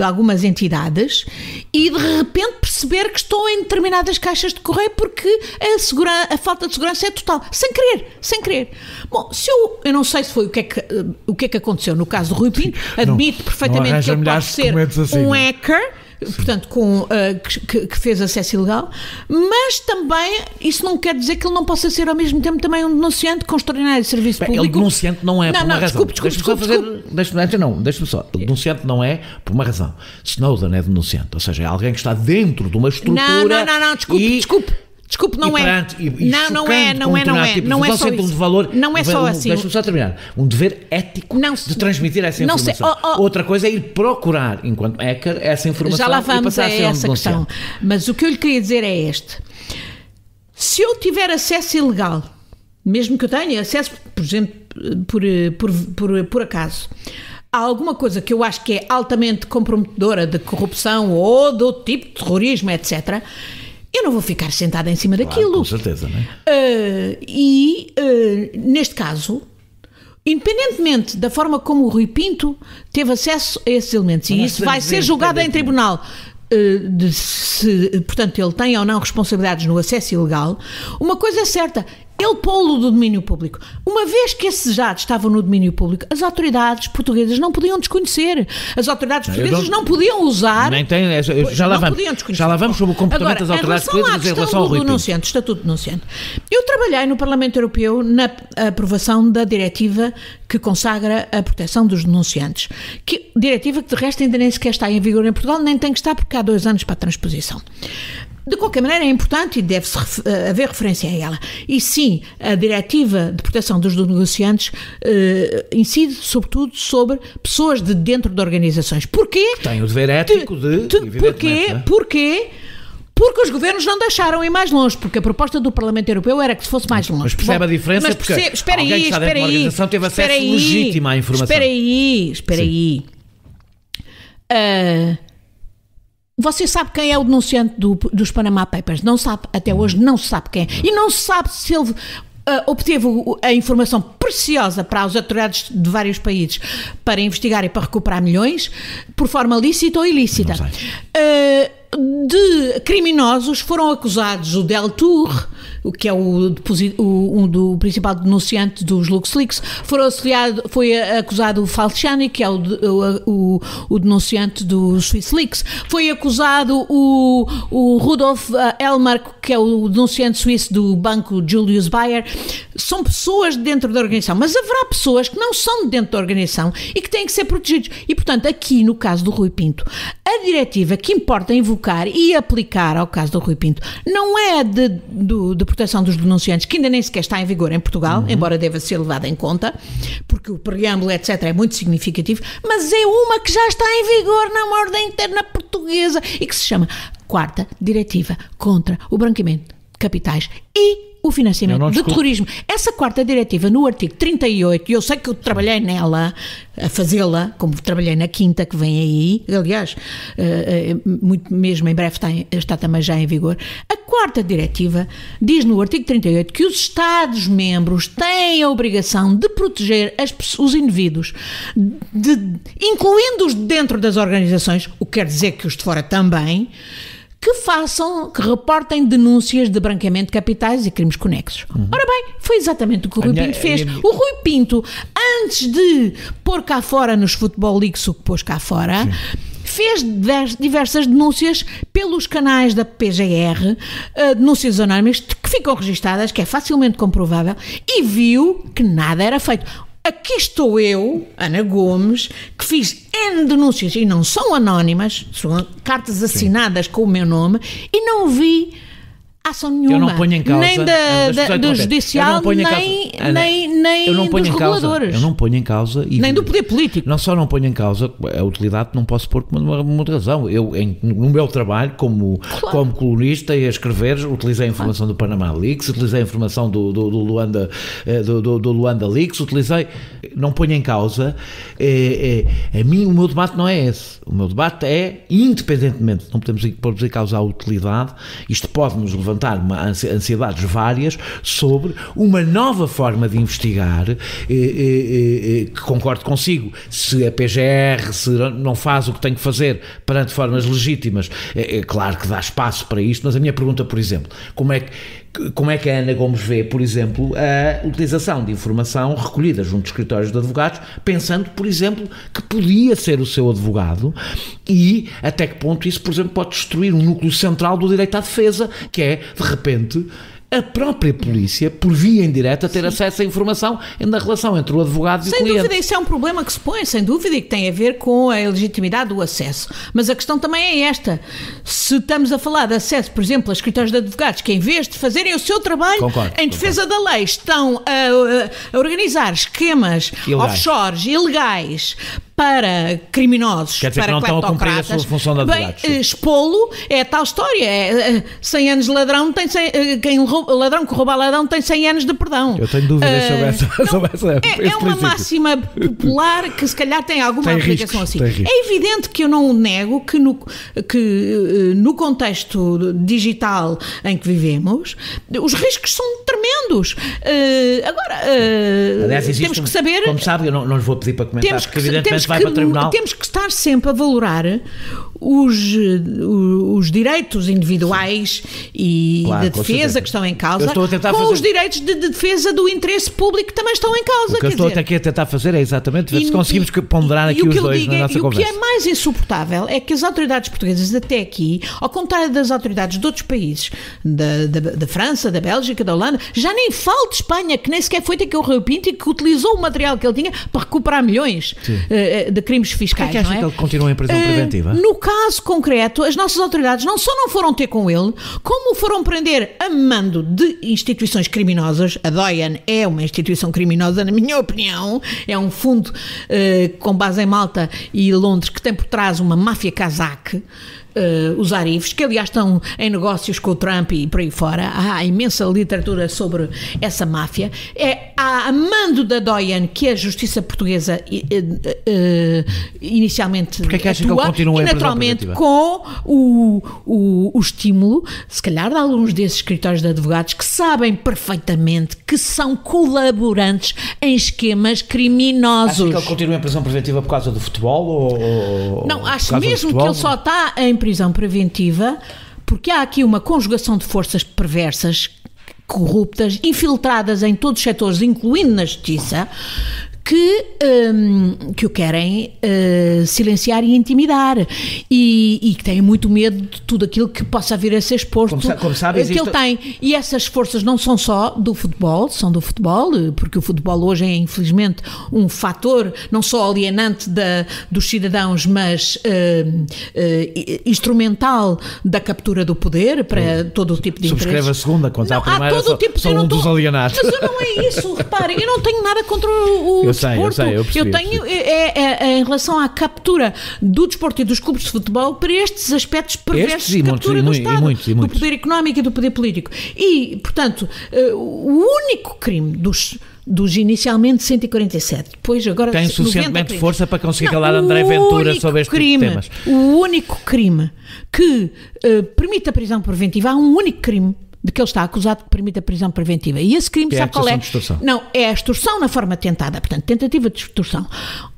algumas entidades e de repente perceber que estou em determinadas caixas de correio porque a falta de segurança é total. Sem querer. Bom, eu não sei se foi o que é que aconteceu no caso do Rui Pinto, admito perfeitamente que ele pode ser um hacker, portanto, que fez acesso ilegal, mas também isso não quer dizer que ele não possa ser ao mesmo tempo também um denunciante com extraordinário serviço público. Ele denunciante não é por uma razão. Deixa-me só. O denunciante não é por uma razão. Snowden é denunciante, ou seja, é alguém que está dentro de uma estrutura. Desculpe, não é. Não é só isso. Não é só assim. Deixa-me só terminar. Um dever ético de transmitir essa informação. Outra coisa é ir procurar, enquanto hacker, essa informação. Já lá vamos e passar a ser essa questão. Mas o que eu lhe queria dizer é este. Se eu tiver acesso ilegal, mesmo que eu tenha acesso, por exemplo, por acaso, há alguma coisa que eu acho que é altamente comprometedora de corrupção ou do tipo de terrorismo, etc., eu não vou ficar sentada em cima daquilo. Com certeza, não é? Neste caso, independentemente da forma como o Rui Pinto teve acesso a esses elementos, e isso vai ser julgado em tribunal, portanto, ele tem ou não responsabilidades no acesso ilegal, uma coisa é certa, ele pô-lo do domínio público. Uma vez que esses dados estavam no domínio público, as autoridades portuguesas não podiam desconhecer. As autoridades portuguesas não podiam usar. Já lá vamos sobre o comportamento das autoridades portuguesas em relação ao Rui Pinto. Estatuto de denunciante. Eu trabalhei no Parlamento Europeu na aprovação da diretiva que consagra a proteção dos denunciantes. Diretiva que de resto ainda nem sequer está em vigor em Portugal, nem tem que estar porque há 2 anos para a transposição. De qualquer maneira é importante e deve-se haver referência a ela. E sim, a diretiva de proteção dos denunciantes incide sobretudo sobre pessoas de dentro de organizações. Porquê? Tem o dever ético Porquê? Porque os governos não deixaram ir mais longe, porque a proposta do Parlamento Europeu era que se fosse mais longe. Mas percebe a diferença? Espera alguém que está dentro de uma organização teve acesso legítimo à informação. Espera aí. Você sabe quem é o denunciante dos Panama Papers? Não sabe, até hoje não se sabe quem é. E não se sabe se ele obteve a informação preciosa para as autoridades de vários países para investigar e para recuperar milhões, por forma lícita ou ilícita. De criminosos foram acusados o Deltour, que é um do principal denunciante dos LuxLeaks, foi acusado o Falciani, que é o denunciante do SwissLeaks, foi acusado o Rudolf Elmar, que é o denunciante suíço do banco Julius Baer. São pessoas dentro da organização, mas haverá pessoas que não são dentro da organização e que têm que ser protegidos. E, portanto, aqui no caso do Rui Pinto, a diretiva que importa invocar e aplicar ao caso do Rui Pinto não é de proteção dos denunciantes, que ainda nem sequer está em vigor em Portugal, embora deva ser levada em conta, porque o preâmbulo, etc., é muito significativo, mas é uma que já está em vigor na ordem interna portuguesa e que se chama 4ª Diretiva contra o branqueamento de capitais e o financiamento de terrorismo. Essa 4ª diretiva, no artigo 38, e eu sei que eu trabalhei nela, a fazê-la, como trabalhei na 5ª que vem aí, aliás, muito mesmo em breve está também já em vigor, a 4ª diretiva diz no artigo 38 que os Estados-membros têm a obrigação de proteger os indivíduos, incluindo-os dentro das organizações, o que quer dizer que os de fora também, que reportem denúncias de branqueamento de capitais e crimes conexos. Ora bem, foi exatamente o que o Rui Pinto fez. O Rui Pinto, antes de pôr cá fora nos Football Leaks o que pôs cá fora, fez diversas denúncias pelos canais da PGR, denúncias anónimas que ficam registadas, que é facilmente comprovável, e viu que nada era feito. Aqui estou eu, Ana Gomes, que fiz N denúncias e não são anónimas, são cartas assinadas com o meu nome, e não vi ação nenhuma. Eu não ponho em causa, nem do judicial, nem dos reguladores. Eu não ponho em causa... Nem do poder político. Não só não ponho em causa a utilidade, não posso pôr como uma razão. Eu, no meu trabalho, como colunista e a escrever, utilizei a informação do Panama Leaks, utilizei a informação do Luanda Leaks, não ponho em causa. A mim, o meu debate não é esse. O meu debate é, independentemente, não podemos pôr em causa a utilidade, isto pode-nos levantar ansiedades várias sobre uma nova forma de investigar, que concordo consigo, se a PGR não faz o que tem que fazer perante formas legítimas, é claro que dá espaço para isto, mas a minha pergunta, por exemplo, como é que a Ana Gomes vê, por exemplo, a utilização de informação recolhida junto de escritórios de advogados, pensando, por exemplo, que podia ser o seu advogado, e até que ponto isso, por exemplo, pode destruir um núcleo central do direito à defesa, que é, de repente, a própria polícia, por via indireta, ter acesso à informação na relação entre o advogado e o cliente. Sem dúvida, isso é um problema que se põe, sem dúvida, e que tem a ver com a legitimidade do acesso. Mas a questão também é esta. Se estamos a falar de acesso, por exemplo, a escritórios de advogados, que em vez de fazerem o seu trabalho em defesa da lei, estão a organizar esquemas offshores, ilegais, para criminosos, quer dizer, para que não estão a cumprir a sua função de advogados. Bem, expô-lo é a tal história. 100 anos de ladrão tem 100, ladrão que rouba ladrão tem 100 anos de perdão. Eu tenho dúvidas sobre essa é uma máxima popular que se calhar tem alguma aplicação assim. É evidente que eu não nego que no contexto digital em que vivemos, os riscos são tremendos. Aliás, temos que saber... Como sabe, eu não lhes vou pedir para comentar, porque evidentemente vai para o tribunal. Temos que estar sempre a valorar os direitos individuais e de defesa que estão em causa, com os direitos de defesa do interesse público que também estão em causa. O que eu estou aqui a tentar fazer é exatamente ver se conseguimos ponderar aqui os dois na nossa conversa. E o que é mais insuportável é que as autoridades portuguesas até aqui, ao contrário das autoridades de outros países, da França, da Bélgica, da Holanda, já nem falo de Espanha, que nem sequer foi ter que o Rio Pinto e que utilizou o material que ele tinha para recuperar milhões de crimes fiscais. Porquê é que acha que ele continua em prisão preventiva? No caso concreto, as nossas autoridades não só não foram ter com ele, como o foram prender a mando de instituições criminosas. A DOIAN é uma instituição criminosa, na minha opinião. É um fundo com base em Malta e Londres que tem por trás uma máfia cazaque. Os Arifes, que aliás estão em negócios com o Trump e por aí fora. Há imensa literatura sobre essa máfia. Há a mando da DOIAN, que a justiça portuguesa inicialmente porque é que acha que ele continua e naturalmente com o estímulo, se calhar, de alguns desses escritórios de advogados que sabem perfeitamente que são colaborantes em esquemas criminosos. Acha que ele continua em prisão preventiva por causa do futebol? Não, acho mesmo que ele só está em prisão preventiva porque há aqui uma conjugação de forças perversas, corruptas, infiltradas em todos os setores, incluindo na justiça, que o querem silenciar e intimidar e que têm muito medo de tudo aquilo que possa vir a ser exposto como sabe, que ele tem. E essas forças não são só do futebol, são do futebol, porque o futebol hoje é infelizmente um fator não só alienante dos cidadãos, mas instrumental da captura do poder para todo o tipo de interesses. Subscreve a segunda, quando há a primeira são dos alienados. Mas eu não é isso, repare, eu não tenho nada contra o desporto. Eu tenho em relação à captura do desporto e dos clubes de futebol para estes aspectos perversos de captura do Estado, do poder económico e do poder político. E, portanto, o único crime dos inicialmente 147, depois agora tem suficientemente força para conseguir calar André Ventura sobre estes temas. O único crime que permite a prisão preventiva, há um único crime de que ele está acusado que permite a prisão preventiva. E esse crime, sabe qual é? Não, é a extorsão na forma tentada, portanto, tentativa de extorsão.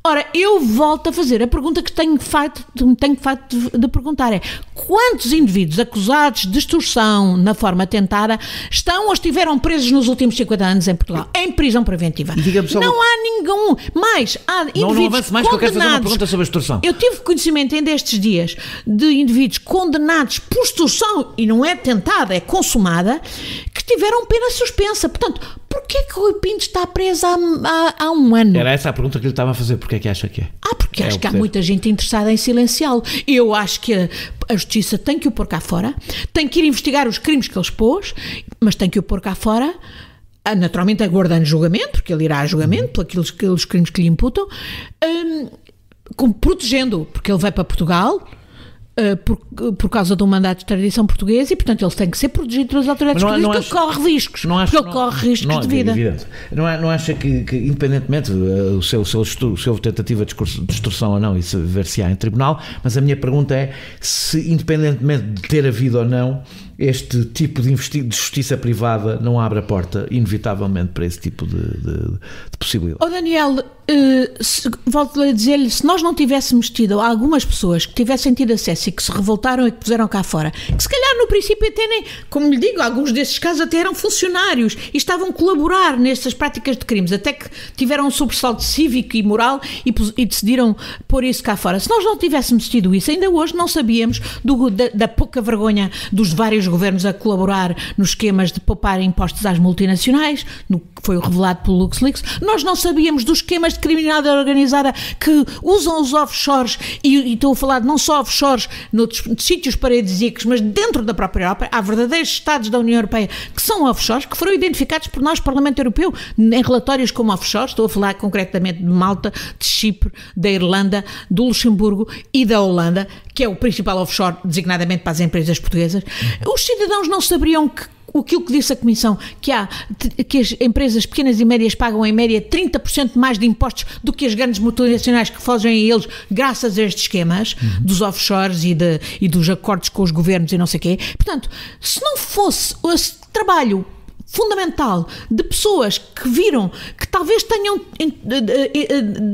Ora, eu volto a fazer a pergunta que tenho feito de perguntar é: quantos indivíduos acusados de extorsão na forma tentada estão ou estiveram presos nos últimos 50 anos em Portugal, em prisão preventiva? Não há nenhum. Mas há indivíduos não avance mais, que eu quero fazer uma pergunta sobre a extorsão. Eu tive conhecimento ainda estes dias de indivíduos condenados por extorsão, e não é tentada, é consumada, que tiveram pena suspensa. Portanto, Porquê que o Rui Pinto está preso há um ano? Era essa a pergunta que lhe estava a fazer. Porquê é que acha que é? Porque acho que há muita gente interessada em silenciá-lo. Eu acho que a Justiça tem que o pôr cá fora, tem que ir investigar os crimes que ele expôs, mas tem que o pôr cá fora, naturalmente aguardando julgamento, porque ele irá a julgamento pelos crimes que lhe imputam, protegendo-o, porque ele vai para Portugal por causa do mandato de extradição português e, portanto, ele tem que ser protegido pelas autoridades portuguesas, porque ele corre riscos. Porque ele corre riscos de vida. Não acha que independentemente o seu tentativa de extorsão ou não, isso ver-se-á em tribunal, mas a minha pergunta é se, independentemente de ter havido ou não, este tipo de justiça privada não abre a porta, inevitavelmente, para esse tipo de possibilidade. Daniel, volto a dizer-lhe, se nós não tivéssemos tido algumas pessoas que tivessem tido acesso e que se revoltaram e que puseram cá fora, que se calhar no princípio até nem, como lhe digo, alguns desses casos até eram funcionários e estavam a colaborar nestas práticas de crimes, até que tiveram um sobressalto cívico e moral e decidiram pôr isso cá fora. Se nós não tivéssemos tido isso, ainda hoje não sabíamos da pouca vergonha dos vários governos a colaborar nos esquemas de poupar impostos às multinacionais, no que foi revelado pelo LuxLeaks. Nós não sabíamos dos esquemas de criminalidade organizada que usam os offshores, e estou a falar de não só offshores noutros sítios paradisíacos, mas dentro da própria Europa. Há verdadeiros Estados da União Europeia que são offshores, que foram identificados por nós, Parlamento Europeu, em relatórios como offshores. Estou a falar concretamente de Malta, de Chipre, da Irlanda, do Luxemburgo e da Holanda, que é o principal offshore designadamente para as empresas portuguesas. Os cidadãos não saberiam aquilo que disse a Comissão, que as empresas pequenas e médias pagam em média 30% mais de impostos do que as grandes multinacionais que fogem a eles graças a estes esquemas dos offshores e dos acordos com os governos e não sei o quê. Portanto, se não fosse esse trabalho fundamental de pessoas que viram que talvez tenham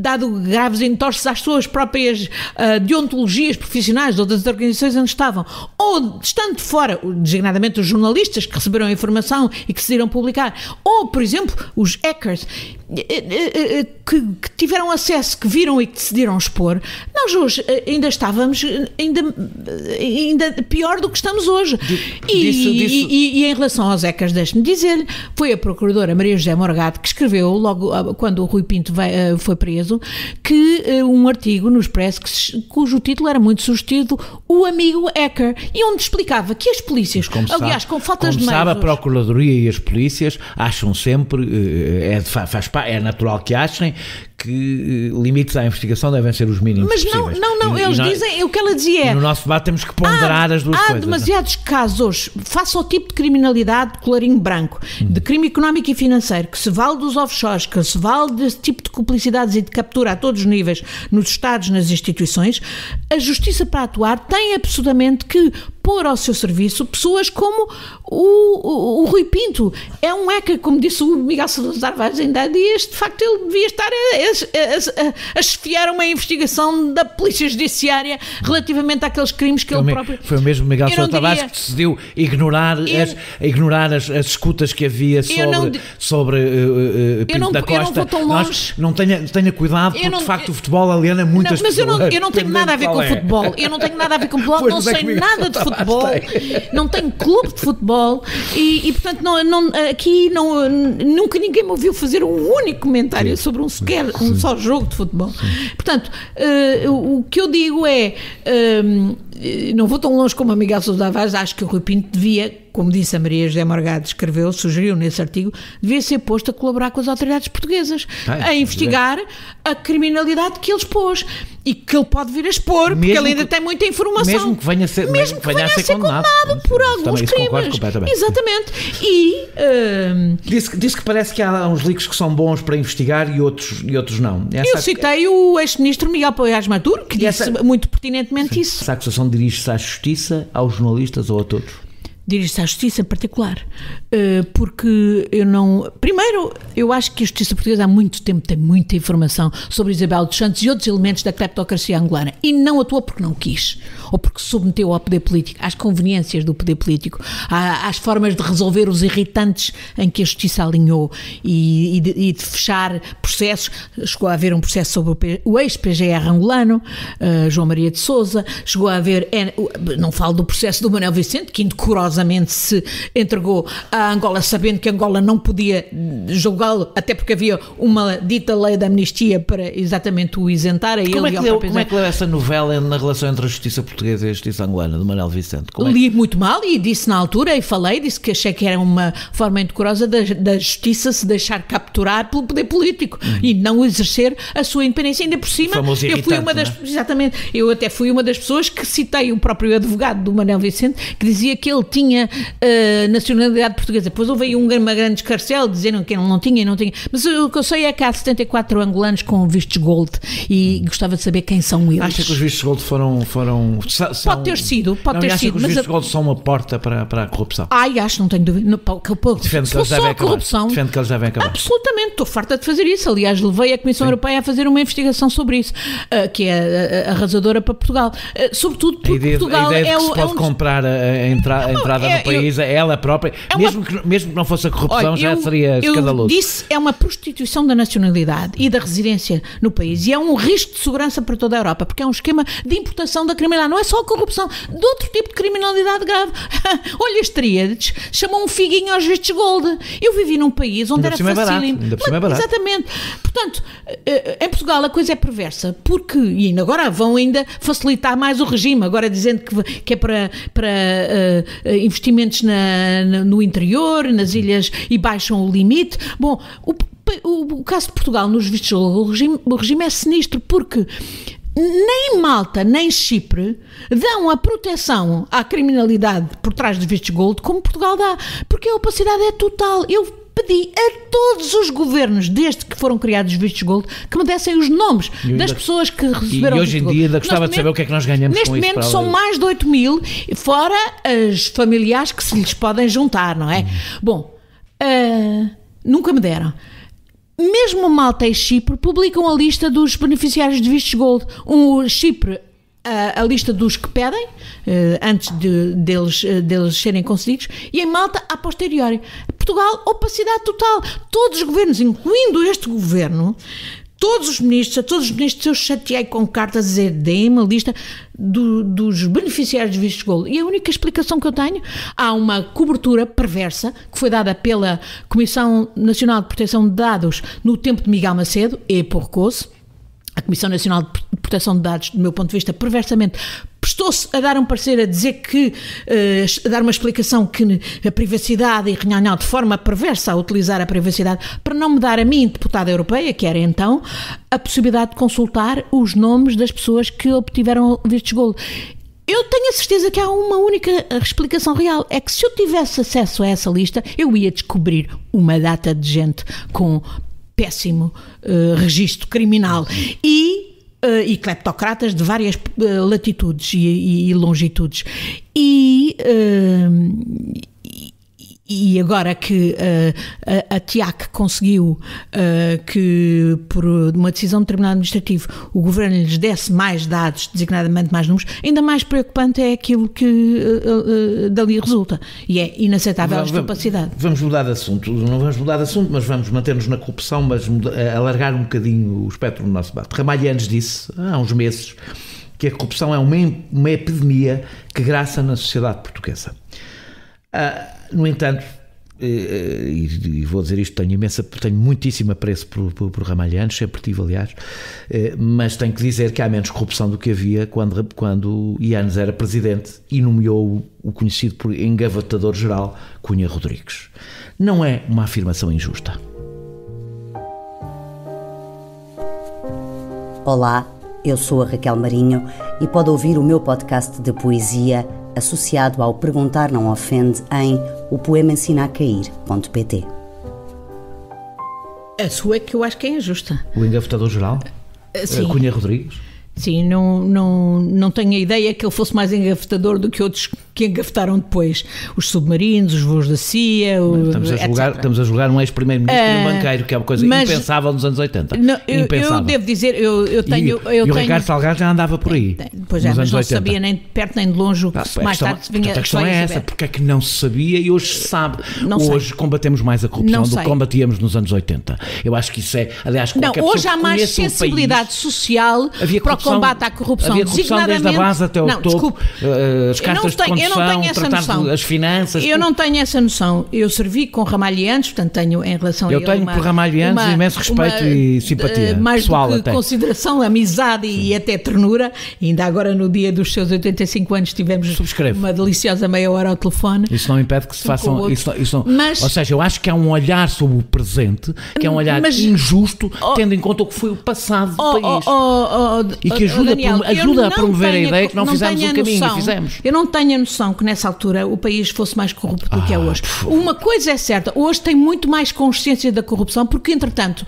dado graves entorces às suas próprias deontologias profissionais ou das organizações onde estavam, ou estando de fora, designadamente os jornalistas que receberam a informação e que decidiram publicar, ou, por exemplo, os hackers que tiveram acesso, que viram e que decidiram expor, nós hoje ainda estávamos ainda pior do que estamos hoje. E em relação aos hackers, deixe-me dizer, foi a procuradora Maria José Morgado que escreveu, logo quando o Rui Pinto foi preso, que um artigo no Expresso cujo título era muito sugestivo, O Amigo Hacker, e onde explicava que as polícias, aliás, com faltas de meios... Como sabe, a Procuradoria e as polícias acham sempre, é natural que achem que limites à investigação devem ser os mínimos possíveis. Mas não, eles dizem, o que ela dizia é... No nosso debate temos que ponderar as duas coisas. Há demasiados casos, face ao tipo de criminalidade de colarinho branco, de crime económico e financeiro, que se vale dos offshores, que se vale desse tipo de cumplicidades e de captura a todos os níveis, nos Estados, nas instituições, a Justiça para atuar tem absolutamente que pôr ao seu serviço pessoas como o Rui Pinto. É um hacker, como disse o Miguel Salazar Vaz ainda há dias, de facto ele devia estar a esfiar uma investigação da Polícia Judiciária relativamente àqueles crimes que ele próprio... Foi o mesmo Miguel Salazar Vaz que decidiu ignorar as escutas que havia sobre Pinto da Costa. Eu não vou tão longe. Não tenha cuidado, porque de facto o futebol aliena muitas pessoas. Mas eu não tenho nada a ver com o futebol. Eu não tenho nada a ver com o futebol, não sei nada de futebol, não tenho clube de futebol e portanto, nunca ninguém me ouviu fazer um único comentário sobre um só jogo de futebol. Portanto, o que eu digo é, não vou tão longe como a Miguel Sousa Vaz, acho que o Rui Pinto devia, como disse a Maria José Morgado, sugeriu nesse artigo, devia ser posto a colaborar com as autoridades portuguesas, a investigar a criminalidade que ele expôs e que ele pode vir a expor, porque ele ainda tem muita informação. Mesmo que venha a ser condenado por alguns crimes. Exatamente. E disse que parece que há uns leaks que são bons para investigar e outros não. Eu citei o ex-ministro Miguel Poiás Maduro, que disse muito pertinentemente isso. Essa acusação dirige-se à Justiça, aos jornalistas ou a todos? Dirige-se à Justiça em particular, porque primeiro, eu acho que a Justiça Portuguesa há muito tempo tem muita informação sobre Isabel dos Santos e outros elementos da cleptocracia angolana e não atuou porque não quis, ou porque se submeteu ao poder político, às conveniências do poder político, às formas de resolver os irritantes em que a Justiça alinhou e de fechar processos. Chegou a haver um processo sobre o ex-PGR angolano, João Maria de Sousa, chegou a haver, não falo do processo do Manuel Vicente, que indecorosamente criminosamente se entregou a Angola, sabendo que Angola não podia julgá-lo, até porque havia uma dita lei da amnistia para exatamente o isentar a ele. Como é que leu essa novela na relação entre a justiça portuguesa e a justiça angolana, do Manuel Vicente? Li muito mal e disse na altura, e falei, disse que achei que era uma forma indecorosa da justiça se deixar capturar pelo poder político e não exercer a sua independência. Ainda por cima, eu fui uma das, exatamente, eu até fui uma das pessoas que citei o próprio advogado do Manuel Vicente, que dizia que ele tinha nacionalidade portuguesa. Depois houve aí uma grande escarcel, dizendo que ele não tinha e não tinha. Mas o que eu sei é que há 74 angolanos com vistos gold e gostava de saber quem são eles. Acha que os vistos gold foram pode ter sido, acha que os vistos gold são uma porta para a corrupção? Acho, não tenho dúvida. Defende que eles devem acabar. Absolutamente, estou farta de fazer isso. Aliás, levei a Comissão Europeia a fazer uma investigação sobre isso, que é arrasadora para Portugal. Sobretudo porque Portugal a ideia de que se pode comprar a entrada no país, ela própria, mesmo que não fosse a corrupção, já seria escandaloso. Eu disse, é uma prostituição da nacionalidade e da residência no país, e é um risco de segurança para toda a Europa, porque é um esquema de importação da criminalidade. Não é só a corrupção, de outro tipo de criminalidade grave. Olha, as tríades chamam um figuinho aos vistos gold. Eu vivi num país onde era facílimo. Exatamente. Portanto, em Portugal a coisa é perversa, porque, e agora vão ainda facilitar mais o regime, agora dizendo que é para investimentos no interior, nas ilhas, e baixam o limite. Bom, o caso de Portugal nos vistos gold, o regime é sinistro, porque nem Malta nem Chipre dão a proteção à criminalidade por trás dos vistos gold como Portugal dá, porque a opacidade é total. Eu pedi a todos os governos, desde que foram criados os vistos gold, que me dessem os nomes das pessoas que receberam. E hoje em dia ainda gostava de saber o que é que nós ganhamos com isso. Neste momento são mais de 8 mil, fora as familiares que se lhes podem juntar, não é? Bom, nunca me deram. Mesmo Malta e Chipre publicam a lista dos beneficiários de vistos gold. O Chipre, a lista dos que pedem, antes deles serem concedidos, e em Malta, a posteriori. Portugal, opacidade total. Todos os governos, incluindo este governo, todos os ministros eu chateei com cartas a dizer, deem-me a lista dos beneficiários de vistos gold. E a única explicação que eu tenho, há uma cobertura perversa que foi dada pela Comissão Nacional de Proteção de Dados no tempo de Miguel Macedo e Porcoso. A Comissão Nacional de Proteção de Dados, do meu ponto de vista, perversamente prestou-se a dar um parecer, a dizer que, a dar uma explicação que a privacidade e renhanhão de forma perversa a utilizar a privacidade para não me dar a mim, deputada europeia, que era então, a possibilidade de consultar os nomes das pessoas que obtiveram vistos gold. Eu tenho a certeza que há uma única explicação real, é que se eu tivesse acesso a essa lista, eu ia descobrir uma data de gente com péssimo registro criminal e cleptocratas de várias latitudes e longitudes. E agora que a TIAC conseguiu que, por uma decisão do Tribunal Administrativo, o Governo lhes desse mais dados, designadamente mais números, ainda mais preocupante é aquilo que dali resulta. E é inaceitável esta opacidade. Vamos mudar de assunto. Não vamos mudar de assunto, mas vamos manter-nos na corrupção, mas alargar um bocadinho o espectro do nosso debate. Ramalhianes disse, há uns meses, que a corrupção é uma epidemia que graça na sociedade portuguesa. No entanto, e vou dizer isto, tenho muitíssimo apreço por Ramalhianes, sempre tive, aliás, mas tenho que dizer que há menos corrupção do que havia quando Yanes era presidente e nomeou o conhecido por engavetador-geral Cunha Rodrigues. Não é uma afirmação injusta. Olá, eu sou a Raquel Marinho e pode ouvir o meu podcast de poesia associado ao Perguntar Não Ofende em opoemaensinacair.pt. A sua é que eu acho que é injusta. O engavetador-geral? Cunha Rodrigues? Sim, não tenho a ideia que ele fosse mais engavetador do que outros que engavetaram depois. Os submarinos, os voos da CIA, estamos a julgar um ex-primeiro-ministro e um banqueiro, que é uma coisa impensável nos anos 80. Eu devo dizer, eu tenho... E o Ricardo Salgado já andava por aí. Pois é, mas não se sabia nem de perto nem de longe o que mais tarde se vinha. A questão é essa, porque é que não se sabia e hoje se sabe. Hoje combatemos mais a corrupção do que combatíamos nos anos 80. Eu acho que isso é, aliás, qualquer pessoa hoje há mais sensibilidade social para o combate à corrupção. Havia corrupção desde a base até o topo, as castas de condução. tratar as finanças. Eu não tenho essa noção. Eu servi com Ramalhianos, portanto tenho em relação a ele. Eu tenho por Ramalhianos imenso respeito e simpatia. Mais pessoal do que até. Consideração, amizade e até ternura. E ainda agora no dia dos seus 85 anos tivemos uma deliciosa meia hora ao telefone. Isso não impede que se façam. Ou seja, eu acho que há um olhar sobre o presente que é um olhar injusto, tendo em conta o que foi o passado do país. E que ajuda a promover a ideia que não fizemos o caminho que fizemos. Eu não tenho a noção que nessa altura o país fosse mais corrupto do que é hoje. Uma coisa é certa, hoje tem muito mais consciência da corrupção, porque entretanto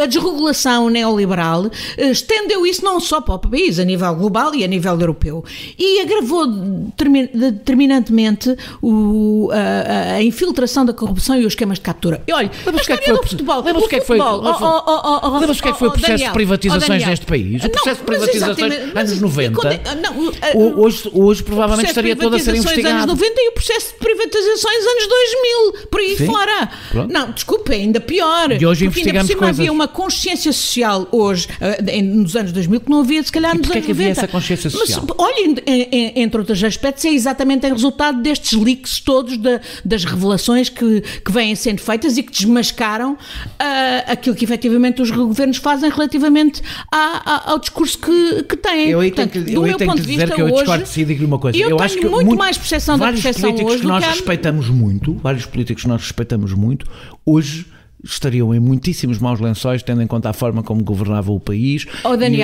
a desregulação neoliberal estendeu isso não só para o país, a nível global e a nível europeu, e agravou determinantemente a infiltração da corrupção e os esquemas de captura. E olha, lembras o que é que foi o processo de privatizações neste país? O processo de privatizações anos 90, hoje provavelmente estaria todo a ser investigado. Anos 90 e o processo de privatizações anos 2000, por aí fora. Pronto. Não, desculpa, é ainda pior. E hoje investigamos ainda por cima havia uma consciência social hoje, nos anos 2000, que não havia, se calhar, nos anos 90. Havia essa consciência social? Mas, olha, entre outros aspectos, é exatamente em resultado destes leaks todos, das revelações que vêm sendo feitas e que desmascaram aquilo que efetivamente os governos fazem relativamente ao discurso que têm. Eu tenho que dizer que eu discordo de si, digo-lhe uma coisa. Eu acho que muito mais percepção da percepção hoje vários políticos que nós respeitamos muito, hoje estariam em muitíssimos maus lençóis, tendo em conta a forma como governavam o país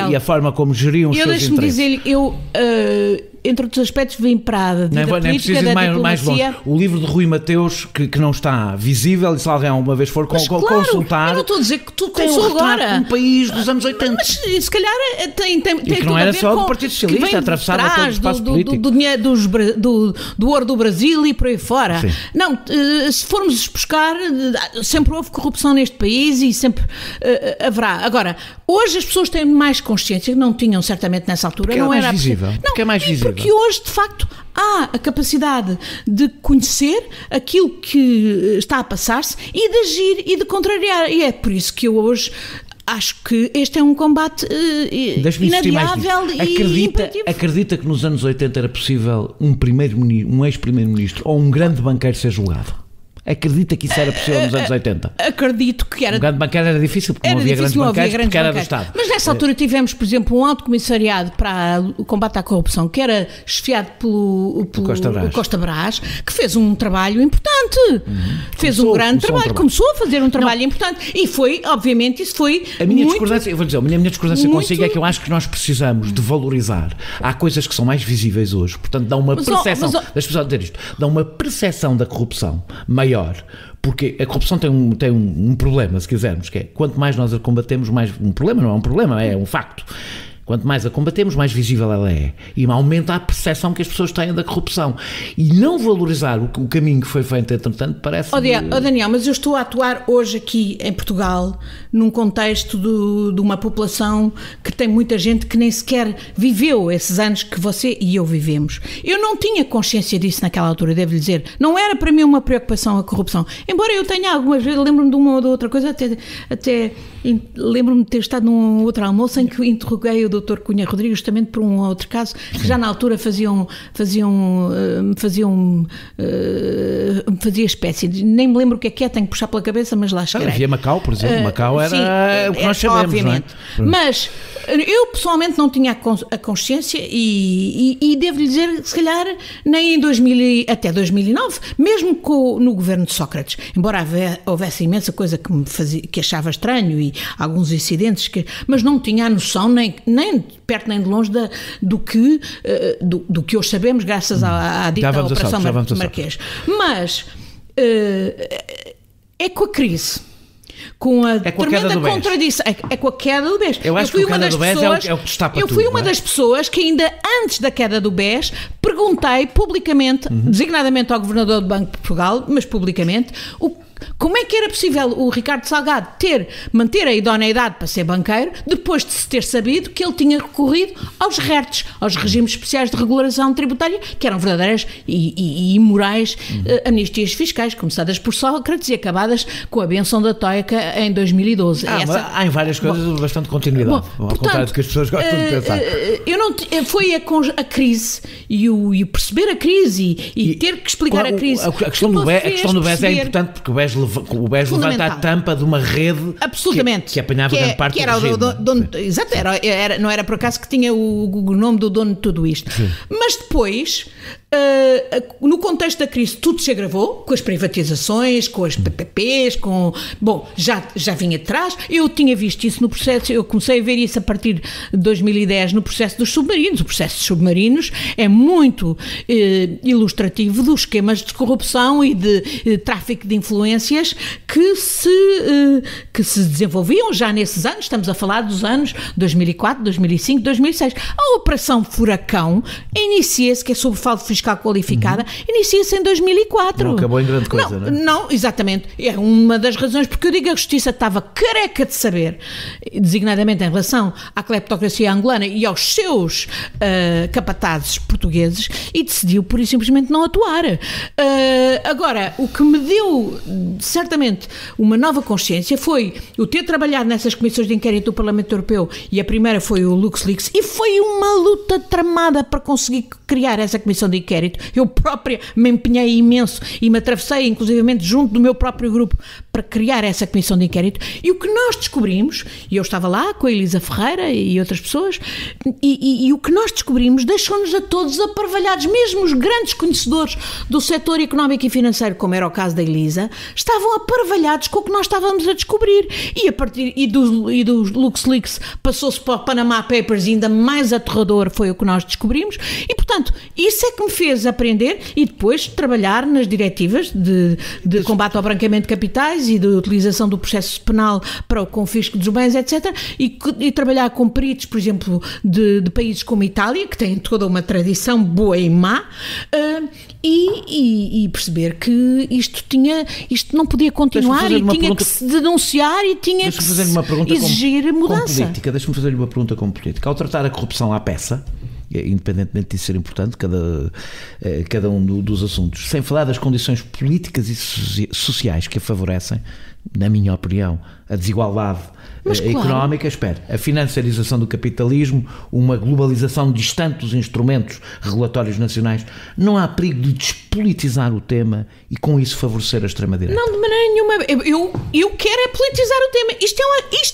e a forma como geriam os seus interesses. Deixe-me dizer-lhe, entre outros aspectos, vim para a vida política, da diplomacia. Mais longe. O livro de Rui Mateus, que não está visível, e se alguém alguma vez for consultar... Eu não estou a dizer que tu começou agora. Um país dos anos 80. Mas se calhar tem que não era só do Partido Socialista, atravessava todo o espaço político. Do dinheiro do ouro do Brasil e por aí fora. Sim. Não, se formos buscar, sempre houve corrupção neste país e sempre haverá. Agora, hoje as pessoas têm mais consciência, que não tinham certamente nessa altura. Porque não é mais visível. Porque é mais visível. Porque hoje, de facto, há a capacidade de conhecer aquilo que está a passar-se e de agir e de contrariar. E é por isso que eu hoje acho que este é um combate inadiável e imperativo. Acredita que nos anos 80 era possível um ex-primeiro-ministro ou um grande banqueiro ser julgado? Acredita que isso era possível nos anos 80? Acredito que era. Um grande banqueiro era difícil, porque não havia grandes banqueiros, porque era do Estado. Mas nessa altura tivemos, por exemplo, um alto comissariado para o combate à corrupção, que era chefiado pelo Costa Brás, que fez um trabalho importante. Fez um grande trabalho. Começou a fazer um trabalho importante. E foi, obviamente, isso foi a minha discordância, eu vou dizer, a minha discordância consigo é que eu acho que nós precisamos de valorizar. Há coisas que são mais visíveis hoje, portanto dá uma percepção, deixa-me só dizer isto, dá uma percepção da corrupção maior. Porque a corrupção tem um problema, se quisermos, que é quanto mais nós a combatemos, mais um problema, não é um problema, é um facto. Quanto mais a combatemos, mais visível ela é. E aumenta a percepção que as pessoas têm da corrupção. E não valorizar o caminho que foi feito, entretanto, parece... Daniel, mas eu estou a atuar hoje aqui em Portugal, num contexto de uma população que tem muita gente que nem sequer viveu esses anos que você e eu vivemos. Eu não tinha consciência disso naquela altura, devo lhe dizer. Não era para mim uma preocupação a corrupção. Embora eu tenha algumas vezes, lembro-me de uma ou de outra coisa, até lembro-me de ter estado num outro almoço em que interroguei o Dr. Cunha Rodrigues justamente por um outro caso, que já na altura fazia espécie, nem me lembro o que é, tenho que puxar pela cabeça, mas lá chegarei. Havia Macau, por exemplo, Macau era o que nós sabemos, obviamente. Não é? Mas eu pessoalmente não tinha a consciência e devo-lhe dizer, se calhar nem em até 2009, mesmo no governo de Sócrates, embora houvesse imensa coisa que achava estranho e alguns incidentes, mas não tinha a noção nem de perto nem de longe do que hoje sabemos graças à dita Operação Marquês. Mas é com a crise, com a tremenda contradição, é com a queda do BES. Eu acho que a queda do BES é o que destapa tudo. Eu fui uma das pessoas que ainda antes da queda do BES perguntei publicamente, designadamente ao Governador do Banco de Portugal, mas publicamente, como é que era possível o Ricardo Salgado manter a idoneidade para ser banqueiro, depois de se ter sabido que ele tinha recorrido aos RERTs, aos regimes especiais de regulação tributária, que eram verdadeiras e imorais amnistias fiscais, começadas por Sócrates e acabadas com a benção da Toica em 2012. Há em várias coisas bastante continuidade, ao contrário do que as pessoas gostam de pensar. Foi a crise e o perceber a crise e ter que explicar a crise. A questão do BES é importante porque o BES levanta a tampa de uma rede que apanhava grande parte do regime. Exato, não era por acaso que tinha o nome do dono de tudo isto. Sim. Mas depois, no contexto da crise, tudo se agravou, com as privatizações, com as PPPs, já vinha de trás. Eu tinha visto isso no processo, eu comecei a ver isso a partir de 2010 no processo dos submarinos. O processo dos submarinos é muito ilustrativo dos esquemas de corrupção e de tráfico de influências que se desenvolviam já nesses anos. Estamos a falar dos anos 2004, 2005, 2006. A Operação Furacão inicia-se, que é sobre fraude fiscal qualificada, inicia-se em 2004. Não acabou em grande coisa, não é? Não, exatamente. É uma das razões porque eu digo que a Justiça estava careca de saber, designadamente em relação à cleptocracia angolana e aos seus capatazes portugueses, e decidiu, por isso simplesmente, não atuar. Agora, o que me deu, certamente, uma nova consciência foi o ter trabalhado nessas comissões de inquérito do Parlamento Europeu, e a primeira foi o LuxLeaks, e foi uma luta tramada para conseguir criar essa comissão de inquérito. Eu própria me empenhei imenso e me atravessei, inclusivamente, junto do meu próprio grupo, para criar essa comissão de inquérito. E o que nós descobrimos, e eu estava lá com a Elisa Ferreira e outras pessoas, e o que nós descobrimos deixou-nos a todos aparvalhados, mesmo os grandes conhecedores do setor económico e financeiro, como era o caso da Elisa, estavam aparvalhados com o que nós estávamos a descobrir. E a partir do LuxLeaks passou-se para o Panama Papers, e ainda mais aterrador foi o que nós descobrimos. E, portanto, isso é que me fez aprender e depois trabalhar nas diretivas de combate ao branqueamento de capitais e de utilização do processo penal para o confisco dos bens, etc. E trabalhar com peritos, por exemplo, de países como a Itália, que têm toda uma tradição boa e má, e perceber que isto não podia continuar e tinha que se denunciar e tinha que exigir mudança. Deixa-me fazer-lhe uma pergunta como política. Ao tratar a corrupção à peça, independentemente de ser importante, cada um dos assuntos, sem falar das condições políticas e sociais que a favorecem, na minha opinião, a desigualdade económica, a financiarização do capitalismo, uma globalização distante dos instrumentos regulatórios nacionais, não há perigo de despolitizar o tema e com isso favorecer a extrema-direita? Não, de maneira nenhuma. Eu quero é politizar o tema. Isto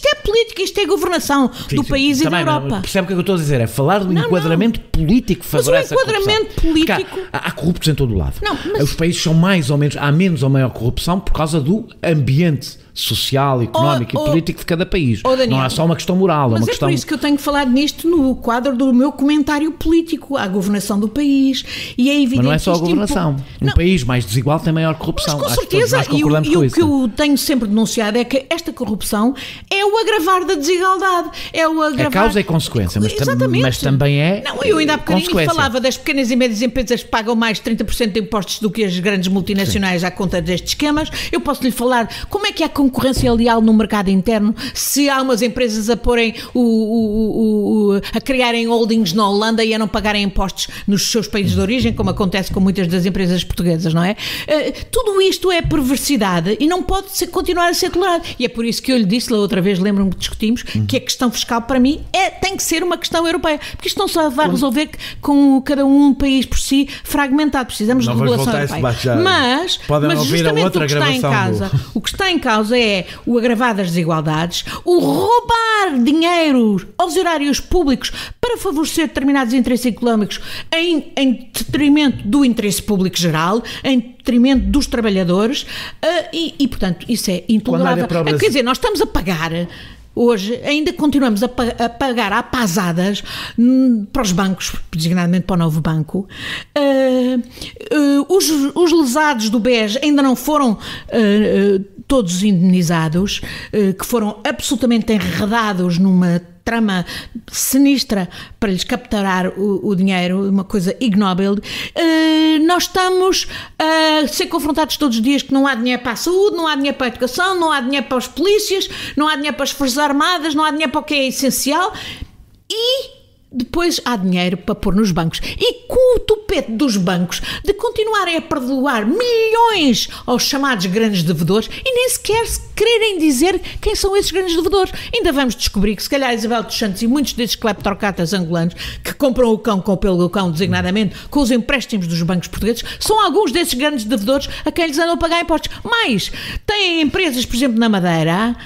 é política, isto é governação do país e da Europa. Percebe o que eu estou a dizer? É falar do enquadramento político que favorece a corrupção. Mas o enquadramento político... Há corruptos em todo o lado. Os países são mais ou menos... Há menos ou maior corrupção por causa do ambiente social, económico e político de cada país. Daniel, não é só uma questão moral. Mas é por isso que eu tenho falado nisto no quadro do meu comentário político, à governação do país. E é evidente. Mas não é só a governação. Um país mais desigual tem maior corrupção. Mas com certeza. E o que eu tenho sempre denunciado é que esta corrupção é o agravar da desigualdade. É causa e consequência, mas também é. Não, eu ainda há bocadinho falava das pequenas e médias empresas que pagam mais 30% de impostos do que as grandes multinacionais à conta destes esquemas. Eu posso lhe falar como é que há concorrência leal no mercado interno se há umas empresas a porem a criarem holdings na Holanda e a não pagarem impostos nos seus países de origem, como acontece com muitas das empresas portuguesas, não é? Tudo isto é perversidade e não pode continuar a ser tolerado. E é por isso que eu lhe disse lá outra vez, lembro-me que discutimos, que a questão fiscal para mim tem que ser uma questão europeia, porque isto não só vai resolver com cada um país por si fragmentado. Precisamos de regulação europeia. Mas justamente o que está em causa é o agravar das desigualdades, o roubar dinheiro aos erários públicos para favorecer determinados interesses económicos em detrimento do interesse público geral, em detrimento dos trabalhadores, e portanto isso é intolerável. Quer dizer, nós estamos a pagar hoje, ainda continuamos a pagar à pasadas para os bancos, designadamente para o novo banco. Os lesados do BES ainda não foram todos indemnizados, que foram absolutamente enredados numa trama sinistra para lhes capturar o dinheiro, uma coisa ignóbil. Nós estamos a ser confrontados todos os dias que não há dinheiro para a saúde, não há dinheiro para a educação, não há dinheiro para os polícias, não há dinheiro para as Forças Armadas, não há dinheiro para o que é essencial e depois há dinheiro para pôr nos bancos. E com o tupete dos bancos de continuarem a perdoar milhões aos chamados grandes devedores e nem sequer se quererem dizer quem são esses grandes devedores. Ainda vamos descobrir que se calhar Isabel dos Santos e muitos desses cleptocratas angolanos que compram o cão com o pelo do cão, designadamente com os empréstimos dos bancos portugueses, são alguns desses grandes devedores a quem eles andam a pagar impostos. Mas têm empresas, por exemplo, na Madeira,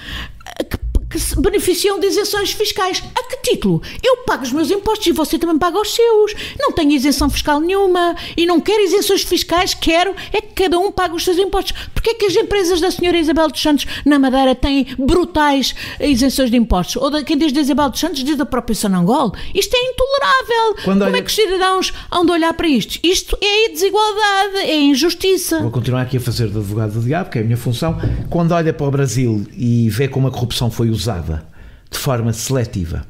que se beneficiam de isenções fiscais. A que título? Eu pago os meus impostos e você também paga os seus. Não tenho isenção fiscal nenhuma e não quero isenções fiscais, quero é que cada um pague os seus impostos. Porquê é que as empresas da senhora Isabel dos Santos na Madeira têm brutais isenções de impostos? Ou quem diz da Isabel dos Santos diz da própria Sonangol? Isto é intolerável. Como é que os cidadãos hão de olhar para isto? Isto é desigualdade, é injustiça. Vou continuar aqui a fazer de advogado do diabo, que é a minha função. Quando olha para o Brasil e vê como a corrupção foi usada de forma seletiva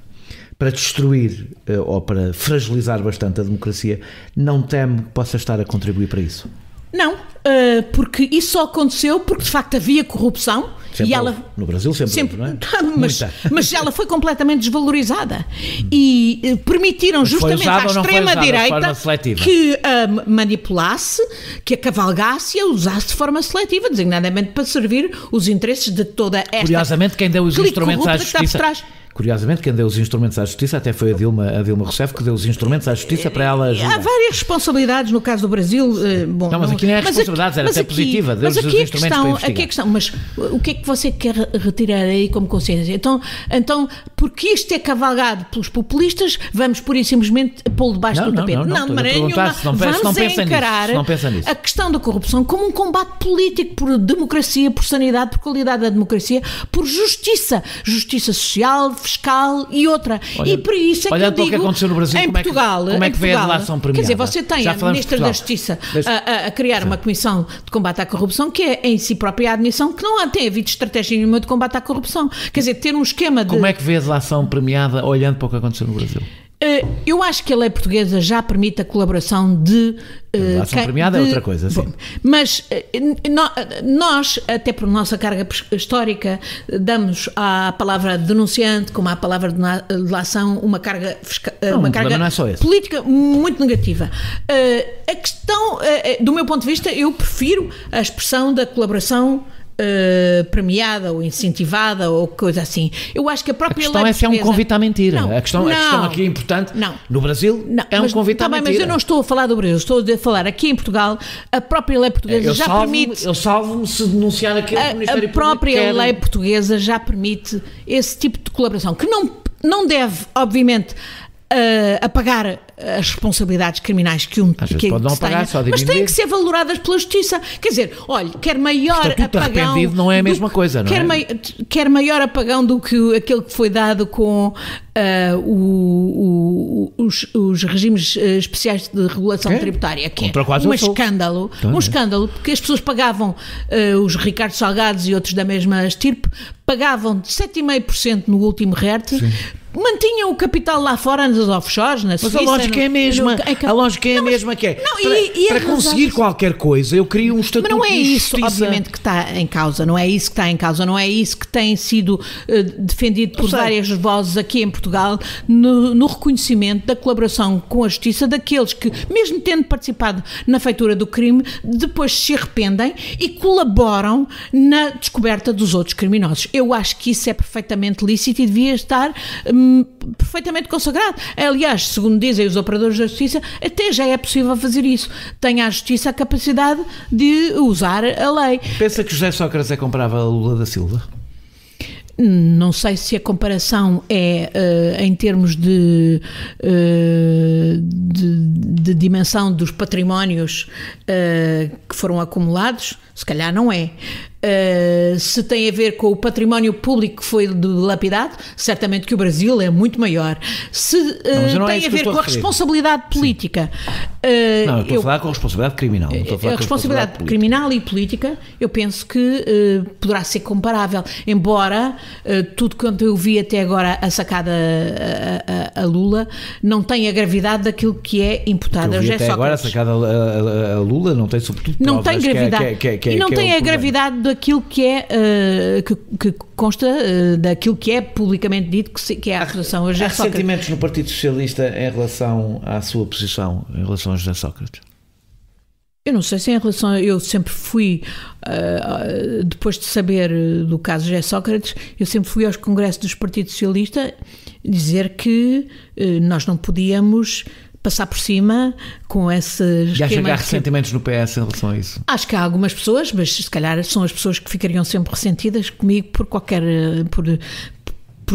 para destruir ou para fragilizar bastante a democracia, não teme que possa estar a contribuir para isso? Não, porque isso só aconteceu porque de facto havia corrupção. Sempre e ela, no Brasil sempre houve, não é? mas ela foi completamente desvalorizada e permitiram justamente à extrema-direita que a manipulasse, que a cavalgasse e a usasse de forma seletiva, designadamente para servir os interesses de toda esta... Curiosamente, quem deu os instrumentos à justiça... Curiosamente, quem deu os instrumentos à justiça até foi a Dilma Rousseff, que deu os instrumentos à justiça para ela ajudar. Há várias responsabilidades no caso do Brasil. Bom, não, mas aqui não é responsabilidades, era até positiva. Deu os instrumentos para investigar. Aqui a questão, mas o que é que você quer retirar aí como consciência? Então porque isto é cavalgado pelos populistas, vamos pura e simplesmente pô-lo debaixo do tapete. Não, de maneira nenhuma. Vamos encarar a questão da corrupção como um combate político por democracia, por sanidade, por qualidade da democracia, por justiça social, fiscal e outra. Olha, e por isso é que eu digo, o que aconteceu no Brasil, em Portugal, como é que vê a delação premiada? Quer dizer, você tem a Ministra da Justiça a criar uma comissão de combate à corrupção que é em si própria a admissão que não tem havido estratégia nenhuma de combate à corrupção. Quer dizer, ter um esquema de... Como é que vê a delação premiada olhando para o que aconteceu no Brasil? Eu acho que a lei portuguesa já permite a colaboração de... A delação premiada é outra coisa, sim. Mas nós, até por nossa carga histórica, damos à palavra denunciante, como à palavra de delação, uma carga, uma carga política muito negativa. A questão, do meu ponto de vista, eu prefiro a expressão da colaboração premiada ou incentivada ou coisa assim. Eu acho que a própria lei portuguesa... A questão é se é um convite à mentira. A questão aqui é importante. No Brasil é um convite à mentira. Mas eu não estou a falar do Brasil, estou a falar aqui em Portugal. A própria lei portuguesa já permite... Eu salvo-me se denunciar aquilo que o Ministério Público A própria lei portuguesa já permite esse tipo de colaboração, que não deve, obviamente, apagar as responsabilidades criminais que às vezes pode não apagar, só diminuir. Mas têm que ser valoradas pela justiça. Quer dizer, olha, quer maior apagão... arrependido não é a mesma coisa, não é? Quer maior apagão do que aquele que foi dado com os regimes especiais de regulação tributária, que é um escândalo. Um escândalo, porque as pessoas pagavam, os Ricardo Salgados e outros da mesma estirpe, pagavam 7,5% no último RERT, mantinham o capital lá fora nas offshores, na Suíça... Mas a lógica é a mesma. A lógica é a mesma que é. Para conseguir qualquer coisa, eu crio um estatuto de justiça. Mas não é isso, obviamente, que está em causa. Não é isso que está em causa. Não é isso que tem sido defendido por várias vozes aqui em Portugal no reconhecimento da colaboração com a justiça daqueles que, mesmo tendo participado na feitura do crime, depois se arrependem e colaboram na descoberta dos outros criminosos. Eu acho que isso é perfeitamente lícito e devia estar perfeitamente consagrado. Aliás, segundo dizem os operadores da justiça, até já é possível fazer isso. Tem a justiça a capacidade de usar a lei. Pensa que José Sócrates comprava a Lula da Silva? Não sei se a comparação é em termos de dimensão dos patrimónios que foram acumulados, se calhar não é. Se tem a ver com o património público que foi dilapidado, certamente que o Brasil é muito maior. Se tem a ver com a responsabilidade política... Não, eu estou a falar com a responsabilidade criminal. A responsabilidade criminal e política, eu penso que poderá ser comparável, embora tudo quanto eu vi até agora a sacada a Lula não tenha a gravidade daquilo que é imputado a José Sócrates. Agora a sacada a Lula não tem sobretudo provas, não tem gravidade e não tem a gravidade daquilo que é que consta daquilo que é publicamente dito que é a acusação a José Sócrates. Há sentimentos no Partido Socialista em relação à sua posição em relação a José Sócrates? Eu não sei se em relação... Eu sempre fui, depois de saber do caso José Sócrates, eu sempre fui aos congressos dos Partidos Socialistas dizer que nós não podíamos passar por cima com esse esquema. E acha que há ressentimentos no PS em relação a isso? Acho que há algumas pessoas, mas se calhar são as pessoas que ficariam sempre ressentidas comigo por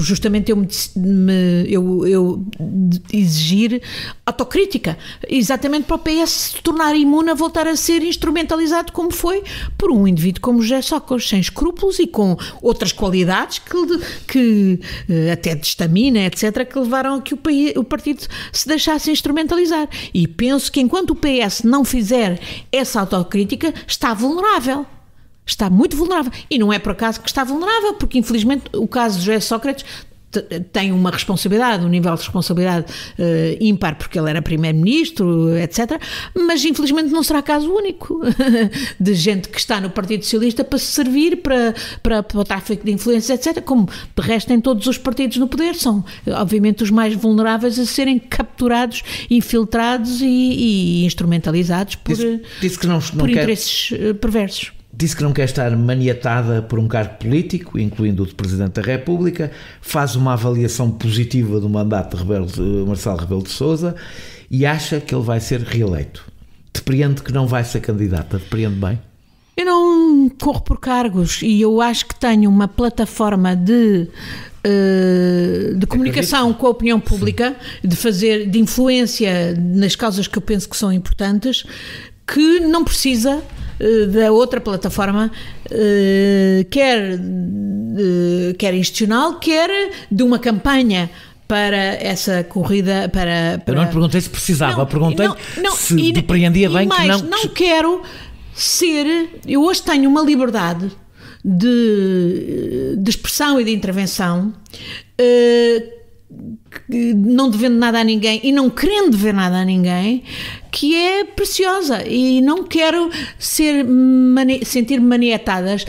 justamente eu exigir autocrítica, exatamente para o PS se tornar imune a voltar a ser instrumentalizado como foi por um indivíduo como José Sócrates, sem escrúpulos e com outras qualidades que até de estamina, etc., que levaram a que o partido se deixasse instrumentalizar. E penso que enquanto o PS não fizer essa autocrítica, está vulnerável. Está muito vulnerável. E não é por acaso que está vulnerável, porque infelizmente o caso de José Sócrates tem uma responsabilidade, um nível de responsabilidade ímpar, porque ele era primeiro-ministro, etc. Mas infelizmente não será caso único de gente que está no Partido Socialista para se servir para o tráfico de influências, etc. Como de resto em todos os partidos no poder são, obviamente, os mais vulneráveis a serem capturados, infiltrados e instrumentalizados por interesses perversos. Disse que não quer estar maniatada por um cargo político, incluindo o de Presidente da República, faz uma avaliação positiva do mandato de Marcelo Rebelo de Sousa e acha que ele vai ser reeleito. Depreende que não vai ser candidata, depreende bem? Eu não corro por cargos e eu acho que tenho uma plataforma de comunicação com a opinião pública, de influência nas causas que eu penso que são importantes, que não precisa da outra plataforma, quer institucional, quer de uma campanha para essa corrida, para... Eu não lhe perguntei se precisava, perguntei se depreendia bem que não... não quero ser... Eu hoje tenho uma liberdade de expressão e de intervenção, não devendo nada a ninguém e não querendo dever nada a ninguém, que é preciosa, e não quero sentir-me maniatadas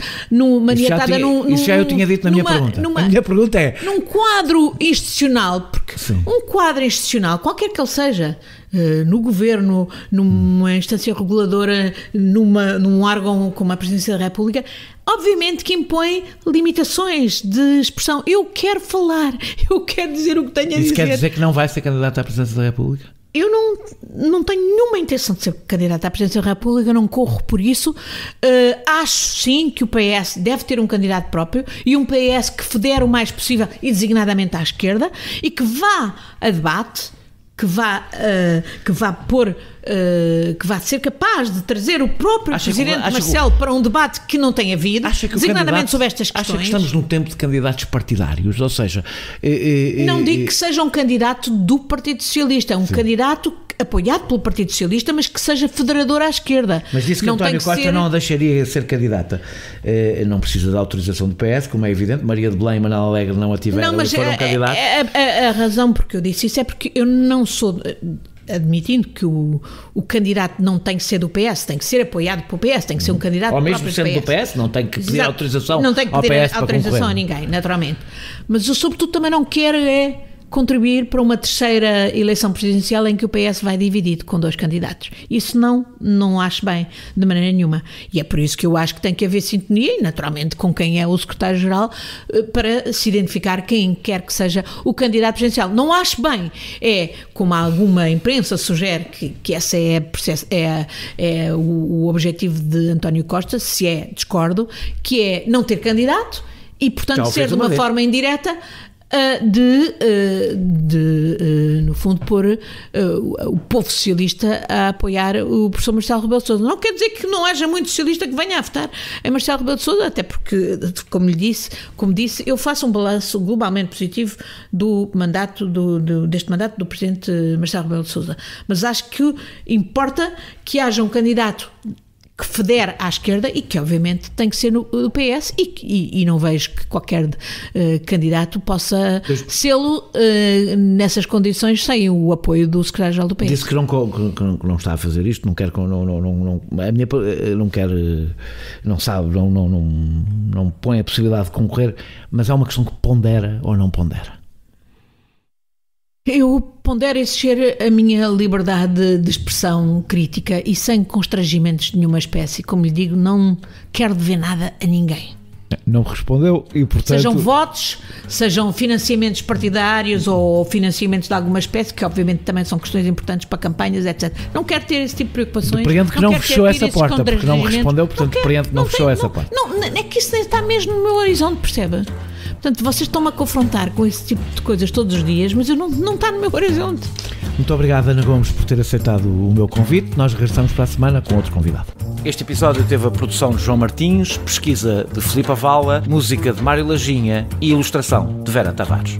isso já eu tinha dito na minha pergunta. A minha pergunta é... Num quadro institucional, porque sim, um quadro institucional, qualquer que ele seja, no governo, numa instância reguladora, num órgão como a Presidência da República, obviamente que impõe limitações de expressão. Eu quero falar, eu quero dizer o que tenho a dizer. Isso quer dizer que não vai ser candidata à Presidência da República? Eu não tenho nenhuma intenção de ser candidata à Presidência da República, não corro por isso. Acho sim que o PS deve ter um candidato próprio e um PS que federe o mais possível e designadamente à esquerda e que vá a debate, que vá ser capaz de trazer o próprio Presidente Marcelo para um debate que não tem havido, designadamente sobre estas questões. Acha que estamos num tempo de candidatos partidários, ou seja... Não digo que seja um candidato do Partido Socialista, é um candidato apoiado pelo Partido Socialista, mas que seja federador à esquerda. Mas disse que António Costa não a deixaria ser candidata. Não precisa da autorização do PS, como é evidente. Maria de Belém e Manuel Alegre não a tiveram e foram candidatos. A razão porque eu disse isso é porque eu não sou... Admitindo que o candidato não tem que ser do PS, tem que ser apoiado pelo PS, tem que ser um candidato ou mesmo sendo do PS, não tem que pedir autorização não tem que pedir ao PS autorização a ninguém, naturalmente. Mas eu sobretudo também não quero contribuir para uma terceira eleição presidencial em que o PS vai dividido com dois candidatos. Isso não acho bem, de maneira nenhuma. E é por isso que eu acho que tem que haver sintonia, e naturalmente com quem é o secretário-geral, para se identificar quem quer que seja o candidato presidencial. Não acho bem, como alguma imprensa sugere, que esse é o objetivo de António Costa, discordo, que é não ter candidato e, portanto, ser de uma forma indireta no fundo, pôr o povo socialista a apoiar o professor Marcelo Rebelo de Sousa. Não quer dizer que não haja muito socialista que venha a votar em Marcelo Rebelo de Sousa, até porque, como disse, eu faço um balanço globalmente positivo do mandato, deste mandato do presidente Marcelo Rebelo de Sousa. Mas acho que importa que haja um candidato que federe à esquerda e que obviamente tem que ser do PS e não vejo que qualquer candidato possa sê-lo nessas condições sem o apoio do secretário-geral do PS. Disse que não está a fazer isto, não quer, não põe a possibilidade de concorrer, mas é uma questão que pondera ou não pondera. Eu pondero exercer a minha liberdade de expressão crítica e sem constrangimentos de nenhuma espécie. Como lhe digo, não quero dever nada a ninguém. Não respondeu e, portanto... Sejam votos, sejam financiamentos partidários ou financiamentos de alguma espécie, que obviamente também são questões importantes para campanhas, etc. Não quero ter esse tipo de preocupações. Depreendo que não fechou essa porta, porque não respondeu, portanto depreendo que não fechou essa porta. Não, é que isso está mesmo no meu horizonte, percebe? Portanto, vocês estão-me a confrontar com esse tipo de coisas todos os dias, mas eu não está no meu horizonte. Muito obrigado, Ana Gomes, por ter aceitado o meu convite. Nós regressamos para a semana com outro convidado. Este episódio teve a produção de João Martins, pesquisa de Filipe Avala, música de Mário Lajinha e ilustração de Vera Tavares.